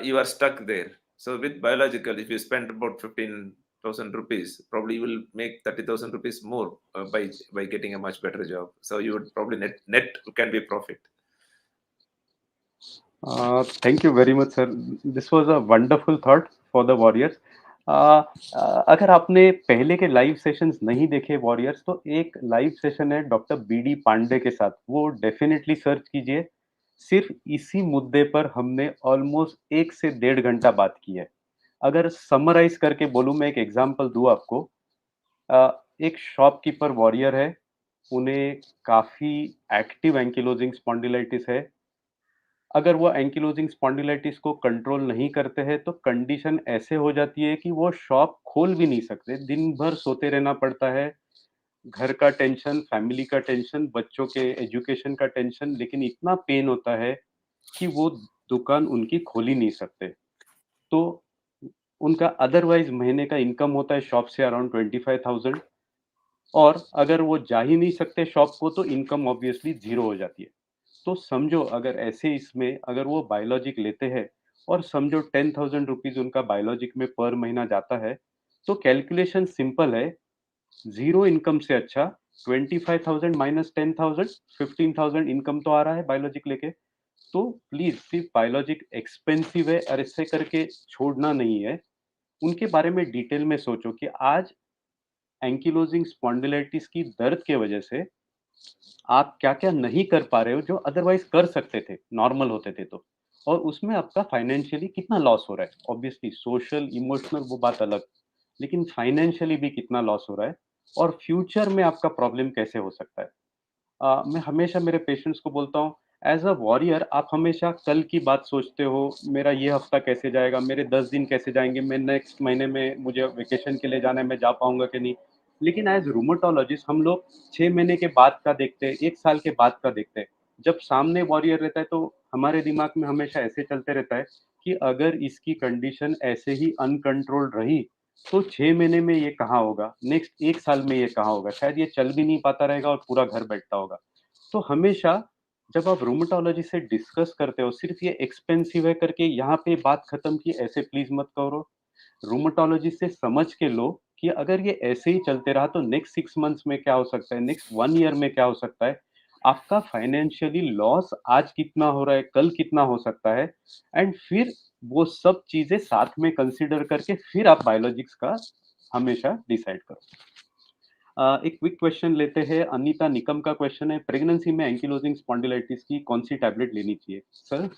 you are stuck there. So with biological, if you spend about 15,000 rupees, probably you will make 30,000 rupees more by getting a much better job. So you would probably net can be profit. Thank you very much, sir. This was a wonderful thought for the warriors. अगर आपने पहले के live sessions नहीं देखे warriors, तो एक live session है doctor BD Pandey के साथ, वो डेफिनेटली सर्च कीजिए। सिर्फ इसी मुद्दे पर हमने ऑलमोस्ट 1 से 1.5 घंटा बात की है। अगर समराइज करके बोलूं, मैं एक एग्जांपल दूं आपको। एक शॉपकीपर वॉरियर है, उन्हें काफी एक्टिव एंकिलोजिंग स्पॉन्डिलाइटिस है। अगर वो एंकिलोजिंग स्पॉन्डिलाइटिस को कंट्रोल नहीं करते हैं, तो कंडीशन ऐसे हो जाती है कि वो शॉप खोल भी नहीं सकते। दिन भर सोते रहना पड़ता है। घर का टेंशन, फैमिली का टेंशन, बच्चों के एजुकेशन का टेंशन, लेकिन इतना पेन होता है कि वो दुकान उनकी खोल ही नहीं सकते। तो उनका अदरवाइज महीने का इनकम होता है शॉप से अराउंड 25,000, और अगर वो जा ही नहीं सकते शॉप को, तो इनकम ऑब्वियसली ज़ीरो हो जाती है। तो समझो, अगर ऐसे इसमें अगर वो बायोलॉजिक लेते हैं और समझो 10,000 रुपीज़ उनका बायोलॉजिक में पर महीना जाता है, तो कैलकुलेशन सिंपल है। ज़ीरो इनकम से अच्छा 25,000 माइनस 10,000, 15,000 इनकम तो आ रहा है बायोलॉजिक लेके। तो प्लीज़, सिर्फ बायोलॉजिक एक्सपेंसिव है और ऐसे करके छोड़ना नहीं है। उनके बारे में डिटेल में सोचो कि आज एंकिलोजिंग स्पॉन्डिलाइटिस की दर्द के वजह से आप क्या-क्या नहीं कर पा रहे हो, जो अदरवाइज़ कर सकते थे, नॉर्मल होते थे तो। और उसमें आपका फाइनेंशियली कितना लॉस हो रहा है। ऑब्वियसली सोशल, इमोशनल वो बात अलग, लेकिन फाइनेंशियली भी कितना लॉस हो रहा है, और फ्यूचर में आपका प्रॉब्लम कैसे हो सकता है। मैं हमेशा मेरे पेशेंट्स को बोलता हूँ, एज़ अ वॉरियर आप हमेशा कल की बात सोचते हो, मेरा ये हफ्ता कैसे जाएगा, मेरे 10 दिन कैसे जाएँगे, मैं नेक्स्ट महीने में मुझे वेकेशन के लिए जाना है, मैं जा पाऊँगा कि नहीं। लेकिन एज़ रूमेटोलॉजिस्ट हम लोग 6 महीने के बाद का देखते हैं, 1 साल के बाद का देखते हैं। जब सामने वॉरियर रहता है, तो हमारे दिमाग में हमेशा ऐसे चलते रहता है कि अगर इसकी कंडीशन ऐसे ही अनकंट्रोल्ड रही, तो 6 महीने में ये कहाँ होगा, नेक्स्ट 1 साल में ये कहाँ होगा, शायद ये चल भी नहीं पाता रहेगा और पूरा घर बैठता होगा। तो हमेशा जब आप रूमेटोलॉजी से डिस्कस करते हो, सिर्फ ये एक्सपेंसिव है करके यहाँ पे बात खत्म की, ऐसे प्लीज मत करो। रूमेटोलॉजी से समझ के लो कि अगर ये ऐसे ही चलते रहा, तो नेक्स्ट 6 मंथ्स में क्या हो सकता है, नेक्स्ट 1 ईयर में क्या हो सकता है, आपका फाइनेंशियली लॉस आज कितना हो रहा है, कल कितना हो सकता है। एंड फिर वो सब चीजें साथ में कंसीडर करके फिर आप बायोलॉजिक्स का हमेशा डिसाइड करो। एक क्विक क्वेश्चन लेते हैं। अनीता निकम का क्वेश्चन है, प्रेगनेंसी में एंकिलोजिंग स्पॉन्डिलाइटिस की कौन सी टैबलेट लेनी चाहिए sir?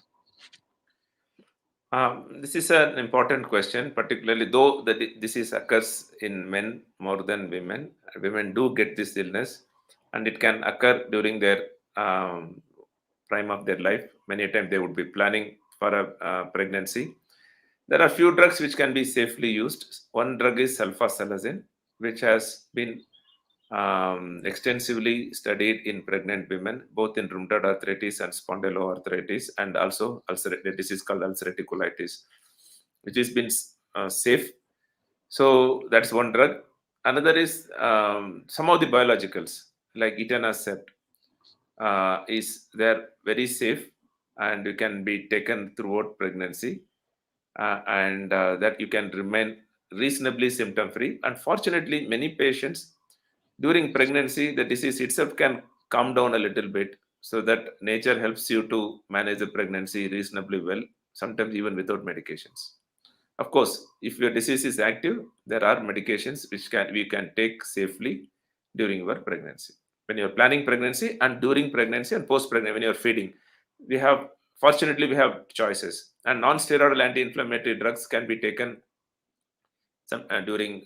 This is an important question, particularly though the disease occurs in men more than women. Women do get this illness, and it can occur during their prime of their life. Many times they would be planning for a pregnancy. There are few drugs which can be safely used. One drug is sulfasalazine, which has been extensively studied in pregnant women, both in rheumatoid arthritis and spondyloarthritis, and also a disease called ulcerative colitis, which has been safe. So that's one drug. Another is some of the biologicals like etanercept is they're very safe and you can be taken throughout pregnancy and that you can remain reasonably symptom free. Unfortunately, many patients during pregnancy, the disease itself can calm down a little bit so that nature helps you to manage the pregnancy reasonably well, sometimes even without medications. Of course, if your disease is active, there are medications which we can take safely during your pregnancy. when you're planning pregnancy and during pregnancy and post pregnancy when you're feeding. We have, fortunately, we have choices, and non-steroidal anti-inflammatory drugs can be taken during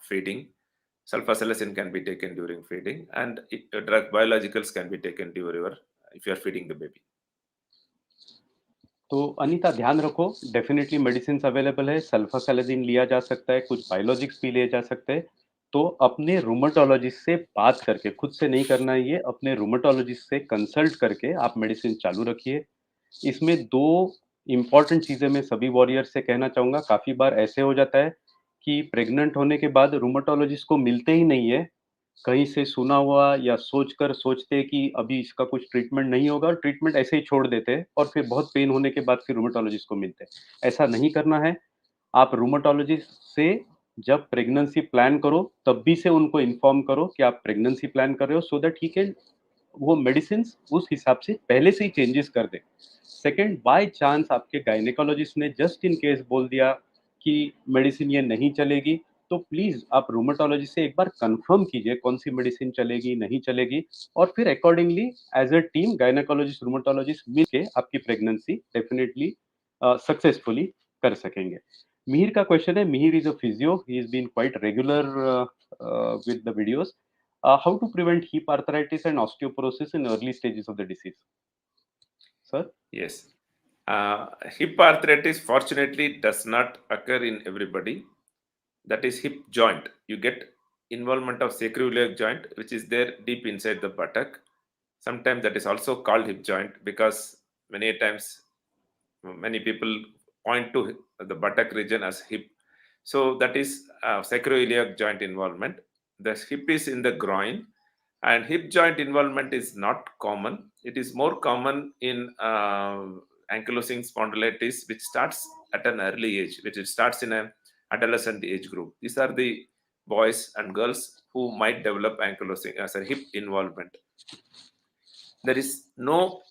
feeding. Sulfasalazine can be taken during feeding, and drug biologicals can be taken during if you are feeding the baby. तो अनीता ध्यान रखो, definitely medicine available है, सल्फासेलेजिन लिया जा सकता है, कुछ biologics भी लिए जा सकते हैं। तो अपने रूमेटोलॉजिस्ट से बात करके, खुद से नहीं करना है ये, अपने रूमेटोलॉजिस्ट से कंसल्ट करके आप मेडिसिन चालू रखिए। इसमें दो इम्पॉर्टेंट चीज़ें मैं सभी वॉरियर्स से कहना चाहूँगा। काफ़ी बार ऐसे हो जाता है कि प्रेग्नेंट होने के बाद रूमेटोलॉजिस्ट को मिलते ही नहीं है, कहीं से सुना हुआ या सोचकर सोचते हैं कि अभी इसका कुछ ट्रीटमेंट नहीं होगा और ट्रीटमेंट ऐसे ही छोड़ देते हैं और फिर बहुत पेन होने के बाद फिर रूमेटोलॉजिस्ट को मिलते हैं। ऐसा नहीं करना है। आप रूमेटोलॉजिस्ट से जब प्रेगनेंसी प्लान करो, तब भी से उनको इन्फॉर्म करो कि आप प्रेगनेंसी प्लान कर रहे हो, सो दैट ही कैन वो मेडिसिन्स उस हिसाब से पहले से ही चेंजेस कर दे। सेकंड, बाय चांस आपके गायनेकोलॉजिस्ट ने जस्ट इन केस बोल दिया कि मेडिसिन ये नहीं चलेगी, तो प्लीज़ आप रूमेटोलॉजिस्ट से एक बार कंफर्म कीजिए कौन सी मेडिसिन चलेगी, नहीं चलेगी, और फिर accordingly as a team gynaecologist, rheumatologist मिल के आपकी प्रेगनेंसी डेफिनिटली सक्सेसफुली कर सकेंगे। मिहिर का क्वेश्चन है, Mihir is a physio, he is been quite regular with the videos. How to prevent hip arthritis and osteoporosis in early stages of the disease? Sir? Yes. Hip arthritis fortunately does not occur in everybody. That is hip joint. You get involvement of sacroiliac joint, which is there deep inside the buttock. Sometimes that is also called hip joint because many times many people point to the buttock region as hip. So that is sacroiliac joint involvement. The hip is in the groin, and hip joint involvement is not common. It is more common in ankylosing spondylitis, which starts at an early age, which it starts in an adolescent age group. These are the boys and girls who might develop ankylosing as a hip involvement. There is no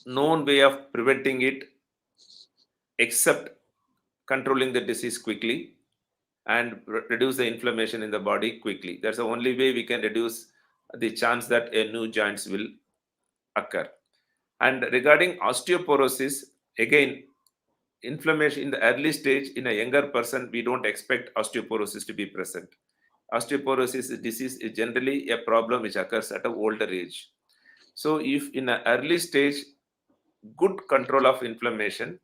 known way of preventing it except controlling the disease quickly and reduce the inflammation in the body quickly. That's the only way we can reduce the chance that a new joints will occur. And regarding osteoporosis, again, inflammation in the early stage in a younger person, we don't expect osteoporosis to be present. Osteoporosis disease is generally a problem which occurs at an older age. So if in an early stage, good control of inflammation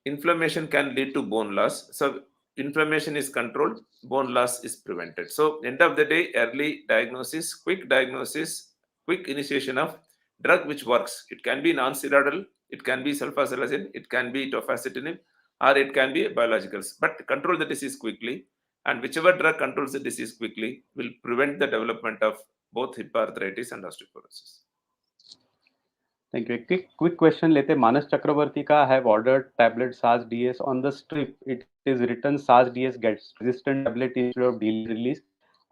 can lead to bone loss. So inflammation is controlled, bone loss is prevented. So end of the day, early diagnosis, quick initiation of drug which works. It can be non-steroidal, it can be sulfasalazine, it can be tofacitinib, or it can be biologicals. But control the disease quickly, and whichever drug controls the disease quickly will prevent the development of both hip arthritis and osteoporosis. Thank you. Quick question लेते मानस चक्रवर्ती का, I have ordered tablet SARS DS on the strip. It is written SARS DS gets resistant tablet instead of delayed release.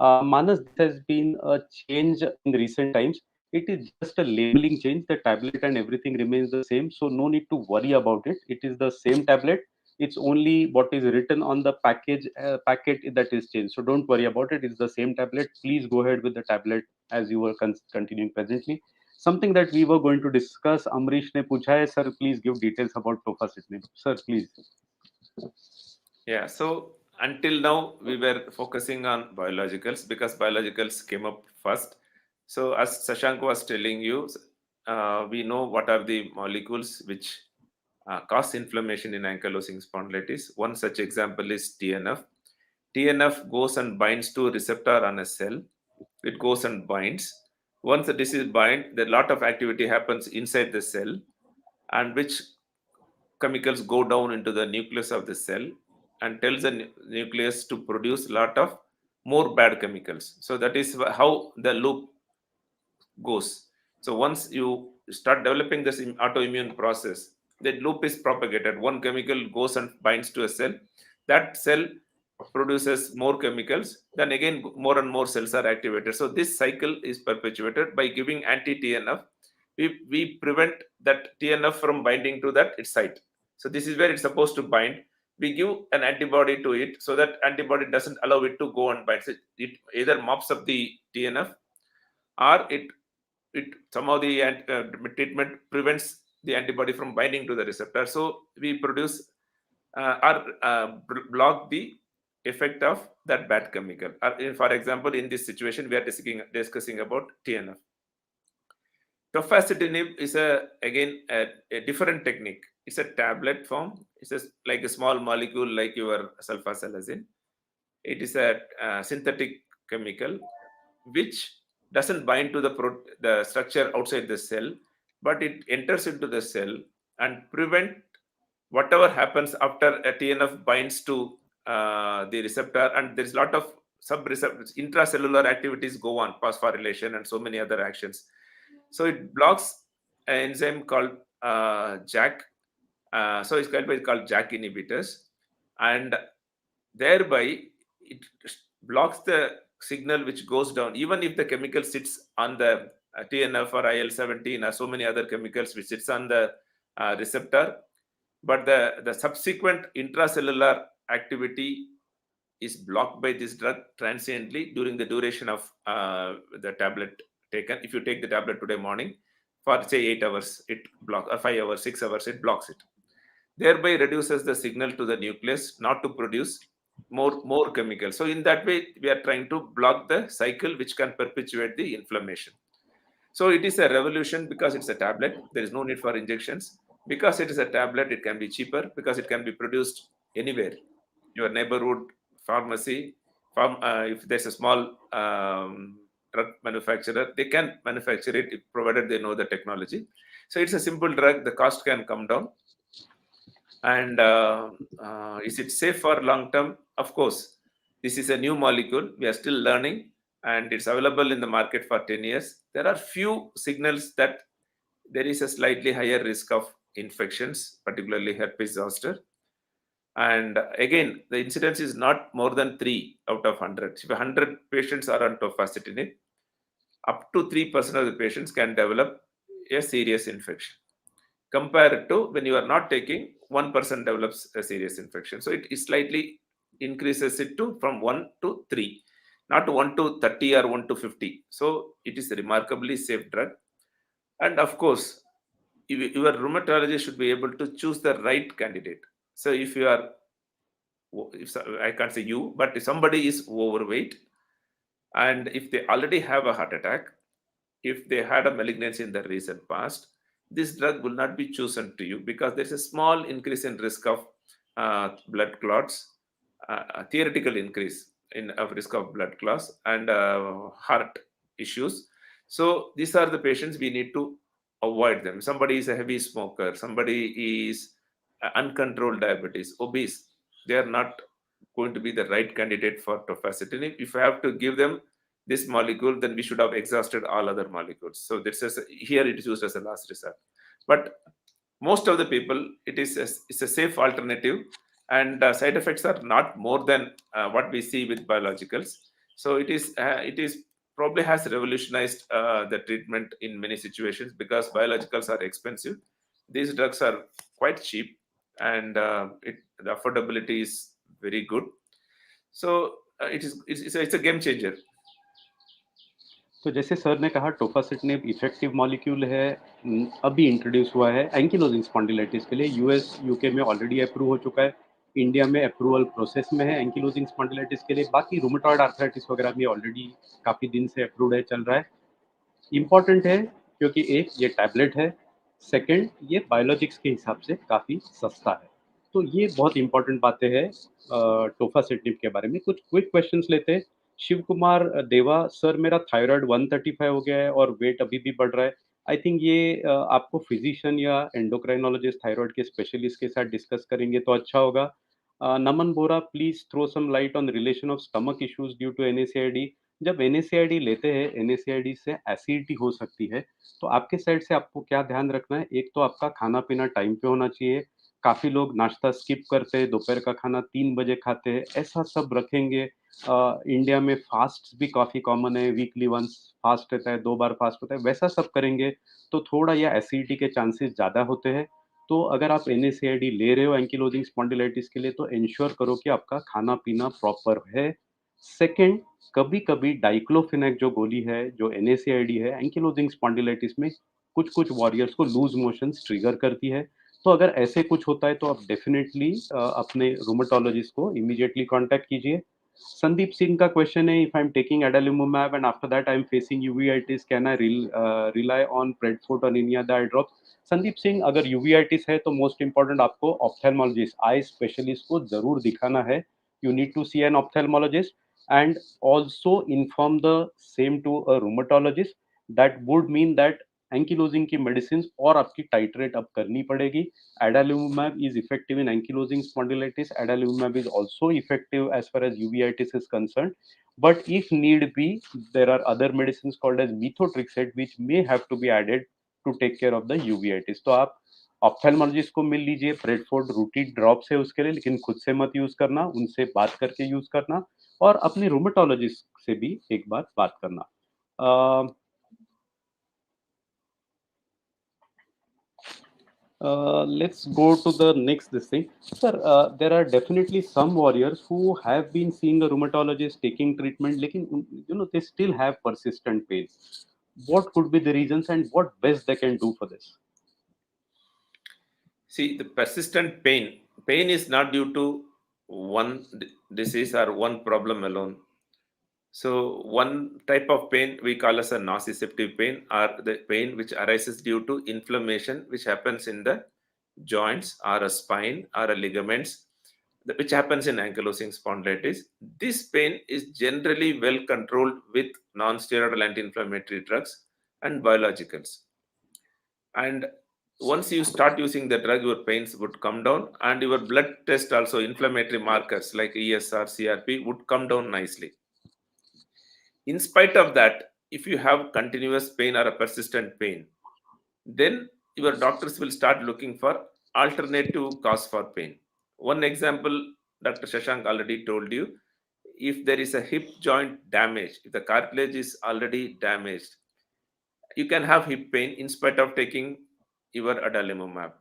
Manas, this has been a change in recent times. It is just a labeling change. The tablet and everything remains the same, so no need to worry about it. It is the same tablet. It's only what is written on the packet that is changed. So don't worry about it. It's the same tablet. Please go ahead with the tablet as you were continuing presently. Something that we were going to discuss, Amrish ne pucha hai, sir, please give details about tofacitinib. Sir, please. Yeah, so until now we were focusing on biologicals because biologicals came up first. So as Sashank was telling you, we know what are the molecules which cause inflammation in ankylosing spondylitis. One such example is TNF. TNF goes and binds to a receptor on a cell. It goes and binds. Once the disease binds, a lot of activity happens inside the cell, and which chemicals go down into the nucleus of the cell and tells the nucleus to produce a lot of more bad chemicals. So that is how the loop goes. So once you start developing this autoimmune process, the loop is propagated. One chemical goes and binds to a cell. That cell produces more chemicals. Then again, more and more cells are activated. So this cycle is perpetuated by giving anti-TNF. We prevent that TNF from binding to that its site. So this is where it's supposed to bind. We give an antibody to it so that antibody doesn't allow it to go and bind. So it either mops up the TNF or it somehow the treatment prevents the antibody from binding to the receptor. So we produce or block the effect of that bad chemical. For example, in this situation, we are discussing about TNF. Tofacitinib is again a different technique. It's a tablet form. It's like a small molecule like your sulfasalazine. It is a synthetic chemical which doesn't bind to the structure outside the cell, but it enters into the cell and prevent whatever happens after a TNF binds to the receptor, and there's a lot of sub-receptors, intracellular activities go on, phosphorylation and so many other actions. So it blocks an enzyme called JAK. So it's called JAK inhibitors, and thereby it blocks the signal which goes down, even if the chemical sits on the TNF or IL-17 or so many other chemicals which sits on the receptor, but the subsequent intracellular activity is blocked by this drug transiently during the duration of the tablet taken. If you take the tablet today morning for say 8 hours, it blocks, or 5 hours, 6 hours, it blocks it, thereby reduces the signal to the nucleus not to produce more chemicals. So in that way we are trying to block the cycle which can perpetuate the inflammation. So it is a revolution because it's a tablet. There is no need for injections. Because it is a tablet, it can be cheaper because it can be produced anywhere. Your neighborhood pharmacy, if there's a small drug manufacturer, they can manufacture it provided they know the technology. So it's a simple drug. The cost can come down. And is it safe for long term? Of course, this is a new molecule. We are still learning, and it's available in the market for 10 years. There are few signals that there is a slightly higher risk of infections, particularly herpes zoster. And again, the incidence is not more than 3 out of 100. If 100 patients are on tofacitinib, up to 3% of the patients can develop a serious infection, compared to when you are not taking, 1% develops a serious infection. So it slightly increases it to from 1 to 3, not 1 to 30 or 1 to 50. So it is a remarkably safe drug. And of course, your rheumatologist should be able to choose the right candidate. So if you are, I can't say you, but if somebody is overweight and if they already have a heart attack, if they had a malignancy in the recent past, this drug will not be chosen to you because there's a small increase in risk of blood clots, a theoretical increase in of risk of blood clots and heart issues. So these are the patients we need to avoid them. Somebody is a heavy smoker, somebody is uncontrolled diabetes, obese, they are not going to be the right candidate for tofacitinib. If I have to give them this molecule, then we should have exhausted all other molecules. So this is here it is used as a last resort. But most of the people, it's a safe alternative, and side effects are not more than what we see with biologicals. So it is probably has revolutionized the treatment in many situations because biologicals are expensive. These drugs are quite cheap, and the affordability is very good. So it's a game changer. तो जैसे sir ने कहा टोफासिटिनिब effective molecule है, अभी introduce हुआ है ankylosing spondylitis के लिए। यूएस यूके में ऑलरेडी अप्रूव हो चुका है, इंडिया में अप्रूवल प्रोसेस में है एंकिलोजिंग स्पॉन्डिलाइटिस के लिए। बाकी रूमेटॉइड आर्थराइटिस वगैरह भी ऑलरेडी काफ़ी दिन से अप्रूव्ड है, चल रहा है। इम्पॉर्टेंट है क्योंकि एक ये टैबलेट है, सेकंड ये बायोलॉजिक्स के हिसाब से काफ़ी सस्ता है। तो ये बहुत इंपॉर्टेंट बातें हैं टोफासिटिनिब के बारे में। कुछ क्विक क्वेश्चंस लेते हैं। शिव कुमार देवा सर, मेरा थायराइड 135 हो गया है और वेट अभी भी बढ़ रहा है। आई थिंक ये आपको फिजिशियन या एंडोक्राइनोलॉजिस्ट थायराइड के स्पेशलिस्ट के साथ डिस्कस करेंगे तो अच्छा होगा। Naman Bora, please throw some light on relation of stomach issues due to NSAID. जब एनएसएआईडी लेते हैं, एनएसएआईडी से एसिडिटी हो सकती है, तो आपके साइड से आपको क्या ध्यान रखना है? एक तो आपका खाना पीना टाइम पे होना चाहिए। काफ़ी लोग नाश्ता स्किप करते हैं, दोपहर का खाना 3 बजे खाते हैं, ऐसा सब रखेंगे। इंडिया में फास्ट भी काफ़ी कॉमन है, वीकली वंस फास्ट रहता है, 2 बार फास्ट होता है, वैसा सब करेंगे तो थोड़ा या एसिडिटी के चांसेस ज़्यादा होते हैं। तो अगर आप एनएसएआईडी ले रहे हो एंकिलोजिंग स्पॉन्डिलाइटिस के लिए, तो एंश्योर करो कि आपका खाना-पीना प्रॉपर है। सेकंड, कभी-कभी डाइक्लोफेनेक जो गोली है, जो NSAID है, एंकिलोजिंग स्पॉन्डिलाइटिस में कुछ-कुछ वॉरियर्स को लूज मोशंस ट्रिगर करती है। तो अगर ऐसे कुछ होता है तो आप डेफिनेटली अपने रूमेटोलॉजिस्ट को इमीडिएटली कॉन्टैक्ट कीजिए। संदीप सिंह का क्वेश्चन है, if I am taking adalimumab and after that I am facing uveitis, can I rely on Predforte और any other eye drops? Sandeep Singh, अगर यूवेआइटिस है तो मोस्ट इम्पोर्टेंट आपको ऑप्थेल्मोलॉजिस्ट, आई स्पेशलिस्ट को जरूर दिखाना है। You need to see an ophthalmologist and also inform the same to a rheumatologist. That would mean that ankylosing की medicines और आपकी titrate अब करनी पड़ेगी। Adalimumab is effective in ankylosing spondylitis. Adalimumab is also effective as far as uveitis is concerned. But if need be, there are other medicines called as methotrexate which may have to be added to take care of the uveitis. तो आप ophthalmologist को मिल लीजिए, Bradford रूटी drops है उसके लिए, लेकिन खुद से मत यूज करना, उनसे बात करके यूज करना, और अपने रूमेटोलॉजिस्ट से भी एक बार बात करना। Let's go to the next this thing. Sir, there are definitely some warriors who have been seeing a rheumatologist, taking treatment, lekin they still have persistent pain. What could be the reasons and what best they can do for this? See, the persistent pain is not due to one disease or one problem alone. So one type of pain we call as a nociceptive pain, or the pain which arises due to inflammation which happens in the joints or a spine or a ligaments, which happens in ankylosing spondylitis. This pain is generally well controlled with non-steroidal anti-inflammatory drugs and biologicals. And once you start using the drug, your pains would come down, and your blood test also, inflammatory markers like ESR, CRP would come down nicely. In spite of that, if you have continuous pain or a persistent pain, then your doctors will start looking for alternative cause for pain. One example, Dr. Shashank already told you, if there is a hip joint damage, if the cartilage is already damaged, you can have hip pain in spite of taking your adalimumab,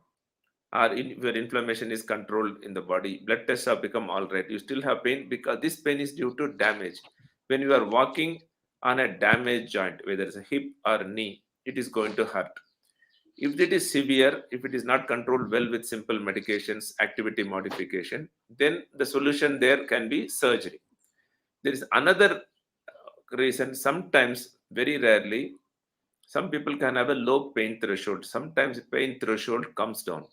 or your inflammation is controlled in the body, blood tests have become all right, you still have pain because this pain is due to damage. When you are walking on a damaged joint, whether it's a hip or knee, it is going to hurt. If it is severe, if it is not controlled well with simple medications, activity modification, then the solution there can be surgery. There is another reason, sometimes, very rarely, some people can have a low pain threshold. Sometimes pain threshold comes down.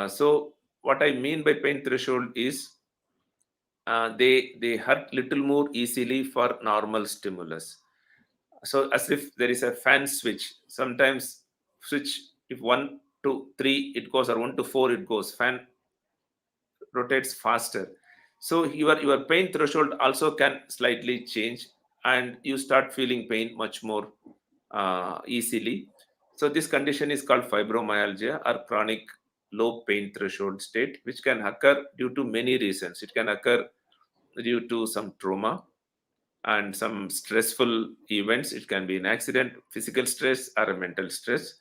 So what I mean by pain threshold is they hurt little more easily for normal stimulus. So as if there is a fan switch. Sometimes switch, if 1 to 3 it goes, or 1 to 4 it goes, fan rotates faster. So your pain threshold also can slightly change, and you start feeling pain much more easily. So this condition is called fibromyalgia, or chronic low pain threshold state, which can occur due to many reasons. It can occur due to some trauma and some stressful events. It can be an accident, physical stress, or a mental stress.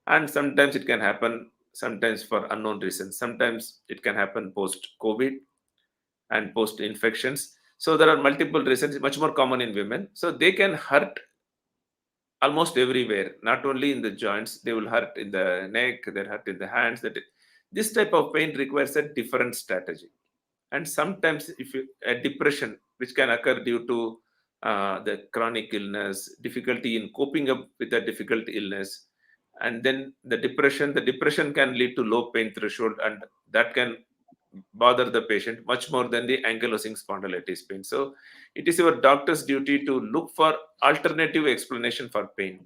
And sometimes it can happen sometimes for unknown reasons. Sometimes it can happen post COVID and post infections. So there are multiple reasons, much more common in women. So they can hurt almost everywhere, not only in the joints, they will hurt in the neck, they hurt in the hands. This type of pain requires a different strategy. And sometimes a depression, which can occur due to the chronic illness, difficulty in coping up with a difficult illness, and then the depression can lead to low pain threshold, and that can bother the patient much more than the ankylosing spondylitis pain. So it is your doctor's duty to look for alternative explanation for pain.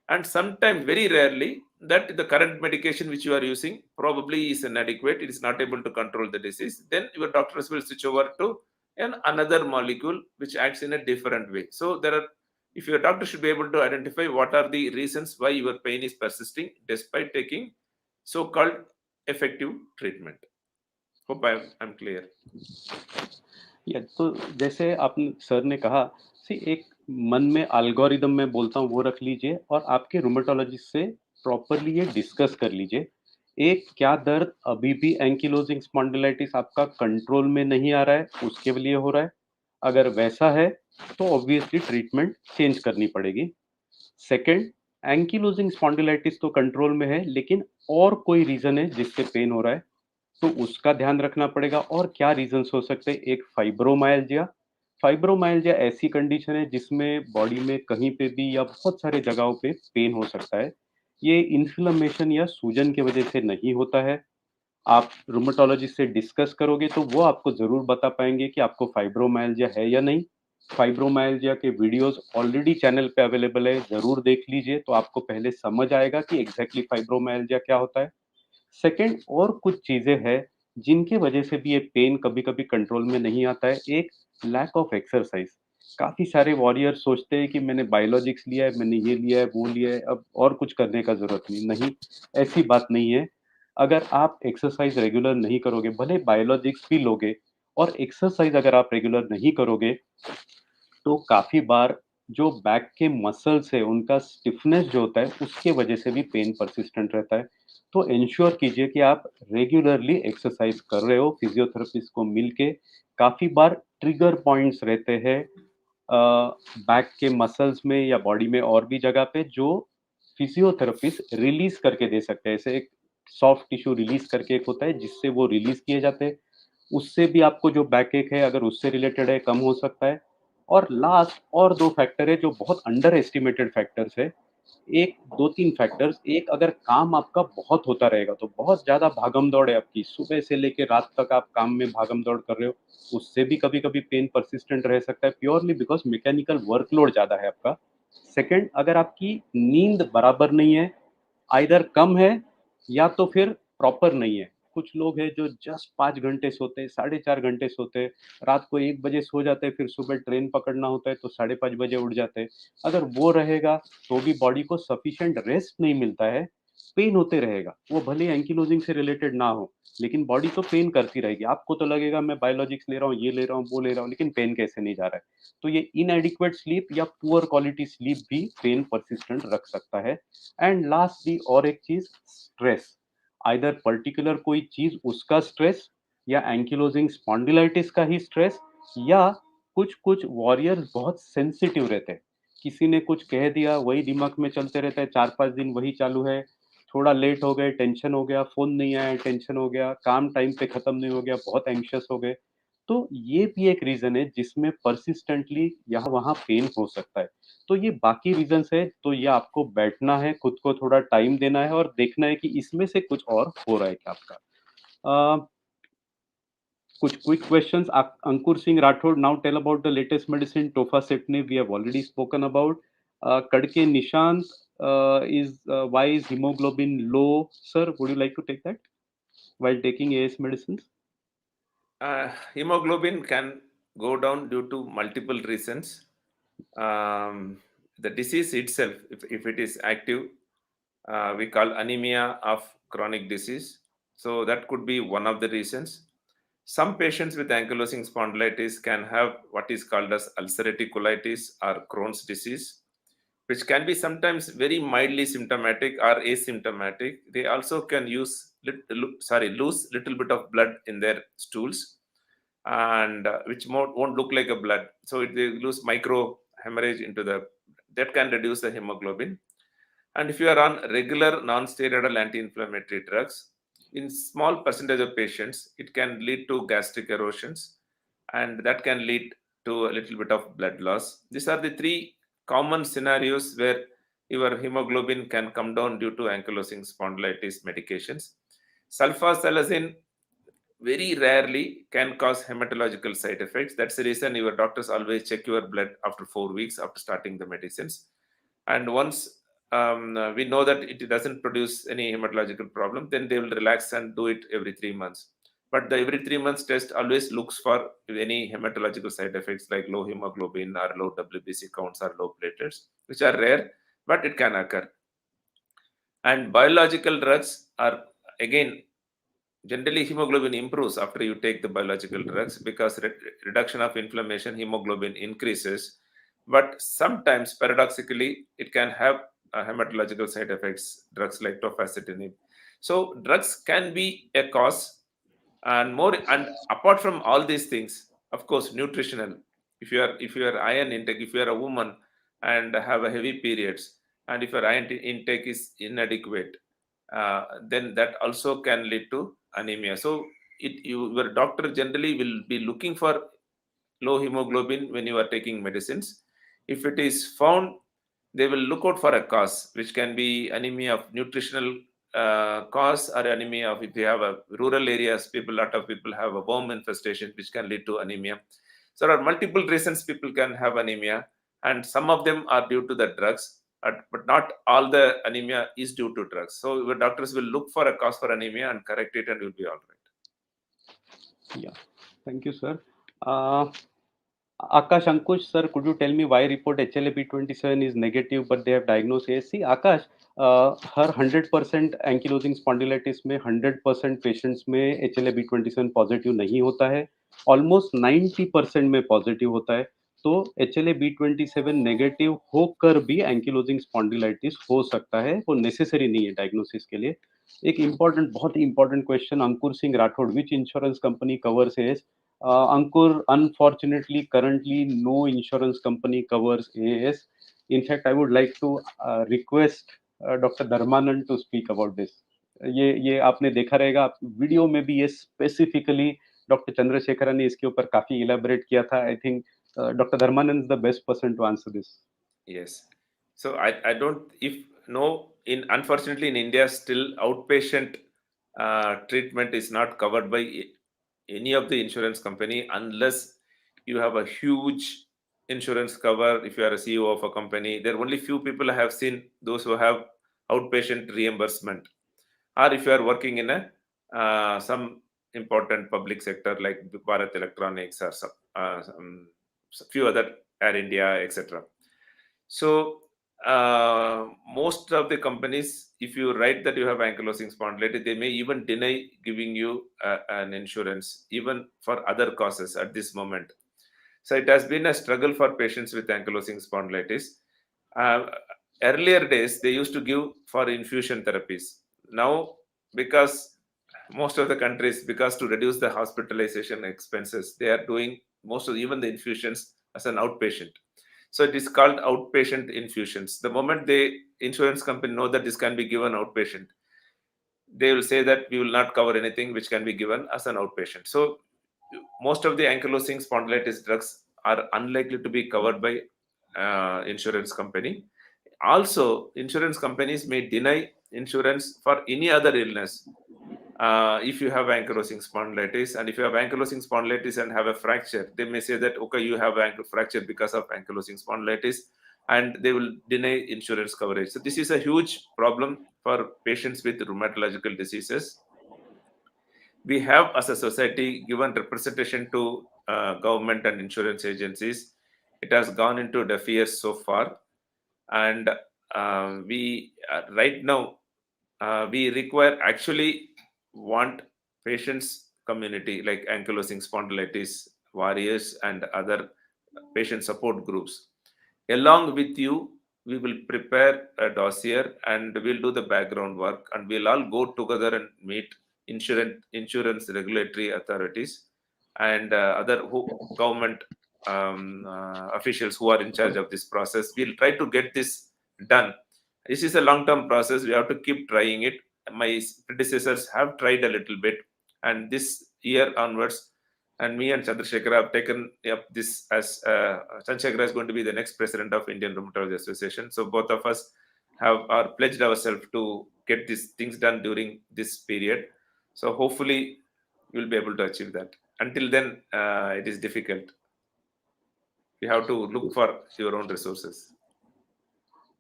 And sometimes, very rarely, that the current medication which you are using probably is inadequate, it is not able to control the disease, then your doctors will switch over to another molecule which acts in a different way. So there are, if your doctor should be able to identify what are the reasons why your pain is persisting despite taking so-called effective treatment. Hope I'm clear. तो जैसे आपने sir ने कहा, सी एक मन में algorithm में बोलता हूँ वो रख लीजिए और आपके रूमेटोलॉजिस्ट से प्रॉपरली ये डिस्कस कर लीजिए। एक, क्या दर्द अभी भी एंकिलोजिंग स्पॉन्डिलाइटिस आपका कंट्रोल में नहीं आ रहा है, उसके लिए हो रहा है? अगर वैसा है तो ऑब्वियसली ट्रीटमेंट चेंज करनी पड़ेगी। सेकंड, एंकिलोजिंग स्पॉन्डिलाइटिस तो कंट्रोल में है, लेकिन और कोई रीजन है जिससे पेन हो रहा है तो उसका ध्यान रखना पड़ेगा। और क्या रीजंस हो सकते हैं? एक फाइब्रोमाइल्जिया। फाइब्रोमाइल्जिया ऐसी कंडीशन है जिसमें बॉडी में कहीं पे भी या बहुत सारे जगहों पे पेन हो सकता है। ये इन्फ्लेमेशन या सूजन की वजह से नहीं होता है। आप रूमेटोलॉजिस्ट से डिस्कस करोगे तो वो आपको ज़रूर बता पाएँगे कि आपको फाइब्रोमाइल्जिया है या नहीं। फाइब्रोमाइल्जिया के वीडियोज़ ऑलरेडी चैनल पे अवेलेबल है, ज़रूर देख लीजिए तो आपको पहले समझ आएगा कि एग्ज़ैक्टली फाइब्रोमाइल्जिया क्या होता है। सेकंड, और कुछ चीज़ें हैं जिनकी वजह से भी ये पेन कभी-कभी कंट्रोल में नहीं आता है। एक, लैक ऑफ एक्सरसाइज़। काफ़ी सारे वॉरियर सोचते हैं कि मैंने बायोलॉजिक्स लिया है, मैंने ये लिया है, वो लिया है, अब और कुछ करने का ज़रूरत नहीं। नहीं, ऐसी बात नहीं है। अगर आप एक्सरसाइज़ रेगुलर नहीं करोगे, भले बायोलॉजिक्स भी लोगे और एक्सरसाइज़ अगर आप रेगुलर नहीं करोगे तो काफ़ी बार जो बैक के मसल्स है उनका स्टिफनेस जो होता है उसके वजह से भी पेन परसिस्टेंट रहता है। तो इंश्योर कीजिए कि आप रेगुलरली एक्सरसाइज कर रहे हो फिजियोथेरेपिस्ट को मिलके। काफ़ी बार ट्रिगर पॉइंट्स रहते हैं बैक के मसल्स में या बॉडी में और भी जगह पे जो फिजियोथेरेपिस्ट रिलीज करके दे सकते हैं। ऐसे एक सॉफ्ट टिश्यू रिलीज करके एक होता है जिससे वो रिलीज किए जाते हैं। उससे भी आपको जो बैकएक है अगर उससे रिलेटेड है कम हो सकता है। और लास्ट और 2 फैक्टर है जो बहुत अंडर एस्टिमेटेड फैक्टर्स है। एक 2-3 फैक्टर्स, एक अगर काम आपका बहुत होता रहेगा तो बहुत ज़्यादा भागम-दौड़ है आपकी, सुबह से लेके रात तक आप काम में भागम-दौड़ कर रहे हो, उससे भी कभी-कभी पेन परसिस्टेंट रह सकता है प्योरली बिकॉज़ मैकेनिकल वर्कलोड ज़्यादा है आपका। सेकंड, अगर आपकी नींद बराबर नहीं है, आइदर कम है या तो फिर प्रॉपर नहीं है। कुछ लोग हैं जो जस्ट 5 घंटे सोते हैं, साढ़े 4 घंटे सोते हैं, रात को 1 बजे सो जाते हैं, फिर सुबह ट्रेन पकड़ना होता है तो साढ़े 5 बजे उठ जाते हैं। अगर वो रहेगा तो भी बॉडी को सफिशिएंट रेस्ट नहीं मिलता है, पेन होते रहेगा। वो भले एंकिलोजिंग से रिलेटेड ना हो, लेकिन बॉडी तो पेन करती रहेगी। आपको तो लगेगा मैं बायोलॉजिक्स ले रहा हूँ, ये ले रहा हूँ, वो ले रहा हूँ, लेकिन पेन कैसे नहीं जा रहा है? तो ये इनएडिक्वेट स्लीप या पुअर क्वालिटी स्लीप भी पेन परसिस्टेंट रख सकता है। एंड लास्टली और एक चीज, स्ट्रेस। आइदर पर्टिकुलर कोई चीज उसका स्ट्रेस या एंकिलोजिंग स्पॉन्डिलाइटिस का ही स्ट्रेस, या कुछ कुछ वॉरियर्स बहुत सेंसिटिव रहते हैं। किसी ने कुछ कह दिया वही दिमाग में चलते रहता है, 4-5 दिन वही चालू है। थोड़ा लेट हो गए टेंशन हो गया, फोन नहीं आया टेंशन हो गया, काम टाइम पे खत्म नहीं हो गया बहुत एंग्शियस हो गए। तो ये भी एक रीजन है जिसमें परसिस्टेंटली यहाँ वहाँ पेन हो सकता है। तो ये बाकी रीजंस है, तो ये आपको बैठना है, खुद को थोड़ा टाइम देना है और देखना है कि इसमें से कुछ और हो रहा है क्या आपका। अ, कुछ quick questions. Ankur Singh Rathore, now tell about the latest medicine tofacitinib we have already spoken about. Kadke Nishant, is why is haemoglobin low? Sir, would you like to take that while taking AS medicines? Hemoglobin can go down due to multiple reasons. The disease itself, if it is active, we call anemia of chronic disease. So that could be one of the reasons. Some patients with ankylosing spondylitis can have what is called as ulcerative colitis or Crohn's disease, which can be sometimes very mildly symptomatic or asymptomatic. They also can lose little bit of blood in their stools, and which won't look like a blood. So they lose micro hemorrhage into the that can reduce the hemoglobin. And if you are on regular non-steroidal anti-inflammatory drugs, in small percentage of patients, it can lead to gastric erosions, and that can lead to a little bit of blood loss. These are the three common scenarios where your hemoglobin can come down due to ankylosing spondylitis medications. Sulfasalazine very rarely can cause hematological side effects. That's the reason your doctors always check your blood after 4 weeks after starting the medicines. And once we know that it doesn't produce any hematological problem, then they will relax and do it every 3 months. But the every 3 months test always looks for any hematological side effects like low hemoglobin or low WBC counts or low platelets, which are rare, but it can occur. And biological drugs are again generally hemoglobin improves after you take the biological drugs because reduction of inflammation, hemoglobin increases. But sometimes paradoxically it can have hematological side effects, drugs like tofacitinib. So drugs can be a cause. And more, and apart from all these things, of course nutritional, if your iron intake, if you are a woman and have a heavy periods, and if your iron intake is inadequate, then that also can lead to anemia. So your doctor generally will be looking for low hemoglobin when you are taking medicines. If it is found, they will look out for a cause, which can be anemia of nutritional cause, or anemia of, if you have a rural areas, lot of people have a worm infestation, which can lead to anemia. So there are multiple reasons people can have anemia, and some of them are due to the drugs, but not all the anemia is due to drugs. So your doctors will look for a cause for anemia and correct it, and you'll be all right. Yeah, thank you, sir. Uh, Akash Ankush, sir, could you tell me why report HLA-B27 is negative, but they have diagnosed ASC? Akash, her 100% ankylosing spondylitis में 100% patients में HLA-B27 positive नहीं होता है, almost 90% में positive होता है. तो HLA-B27 negative होकर भी एंकिलोजिंग स्पॉन्डिलाइटिस हो सकता है, वो नेसेसरी नहीं है डायग्नोसिस के लिए. एक इम्पॉर्टेंट, बहुत ही important question Ankur Singh Rathore, which insurance company covers AS? Ankur, unfortunately, currently no insurance company covers AAS. In fact, I would like to request Dr. Dharmanand to speak about this. ये आपने देखा रहेगा, वीडियो में भी ये स्पेसिफिकली डॉक्टर चंद्रशेखरन ने इसके ऊपर काफी इलेबोरेट किया था. I think doctor Dharmanand is the best person to answer this. Yes. So I don't, if no, in unfortunately in India still outpatient treatment is not covered by any of the insurance company unless you have a huge insurance cover. If you are a CEO of a company, there are only few people I have seen, those who have outpatient reimbursement, or if you are working in a some important public sector like Bharat Electronics or some few other Air India, etc. So most of the companies, if you write that you have ankylosing spondylitis, they may even deny giving you an insurance, even for other causes at this moment. So it has been a struggle for patients with ankylosing spondylitis. Uh, Earlier days, they used to give for infusion therapies. Now, because most of the countries, because to reduce the hospitalization expenses, they are doing most of even the infusions as an outpatient. So it is called outpatient infusions. The moment the insurance company know that this can be given outpatient, they will say that we will not cover anything which can be given as an outpatient. So most of the ankylosing spondylitis drugs are unlikely to be covered by insurance company. Also, insurance companies may deny insurance for any other illness. If you have ankylosing spondylitis, and if you have ankylosing spondylitis and have a fracture, they may say that, okay, you have ankle fracture because of ankylosing spondylitis, and they will deny insurance coverage. So this is a huge problem for patients with rheumatological diseases. We have, as a society, given representation to government and insurance agencies. It has gone into deaf ears so far, and we right now we require, actually want patients community like ankylosing spondylitis warriors and other patient support groups. Along with you, we will prepare a dossier and we'll do the background work, and we'll all go together and meet insurance regulatory authorities and other government officials who are in charge of this process. We'll try to get this done. This is a long-term process. We have to keep trying it. My predecessors have tried a little bit, and this year onwards, and me and Chandrasekhar have taken up this as Chandrasekhar is going to be the next president of Indian Rheumatology Association. So both of us are pledged ourselves to get these things done during this period. So hopefully we'll be able to achieve that. Until then, it is difficult. You have to look for your own resources.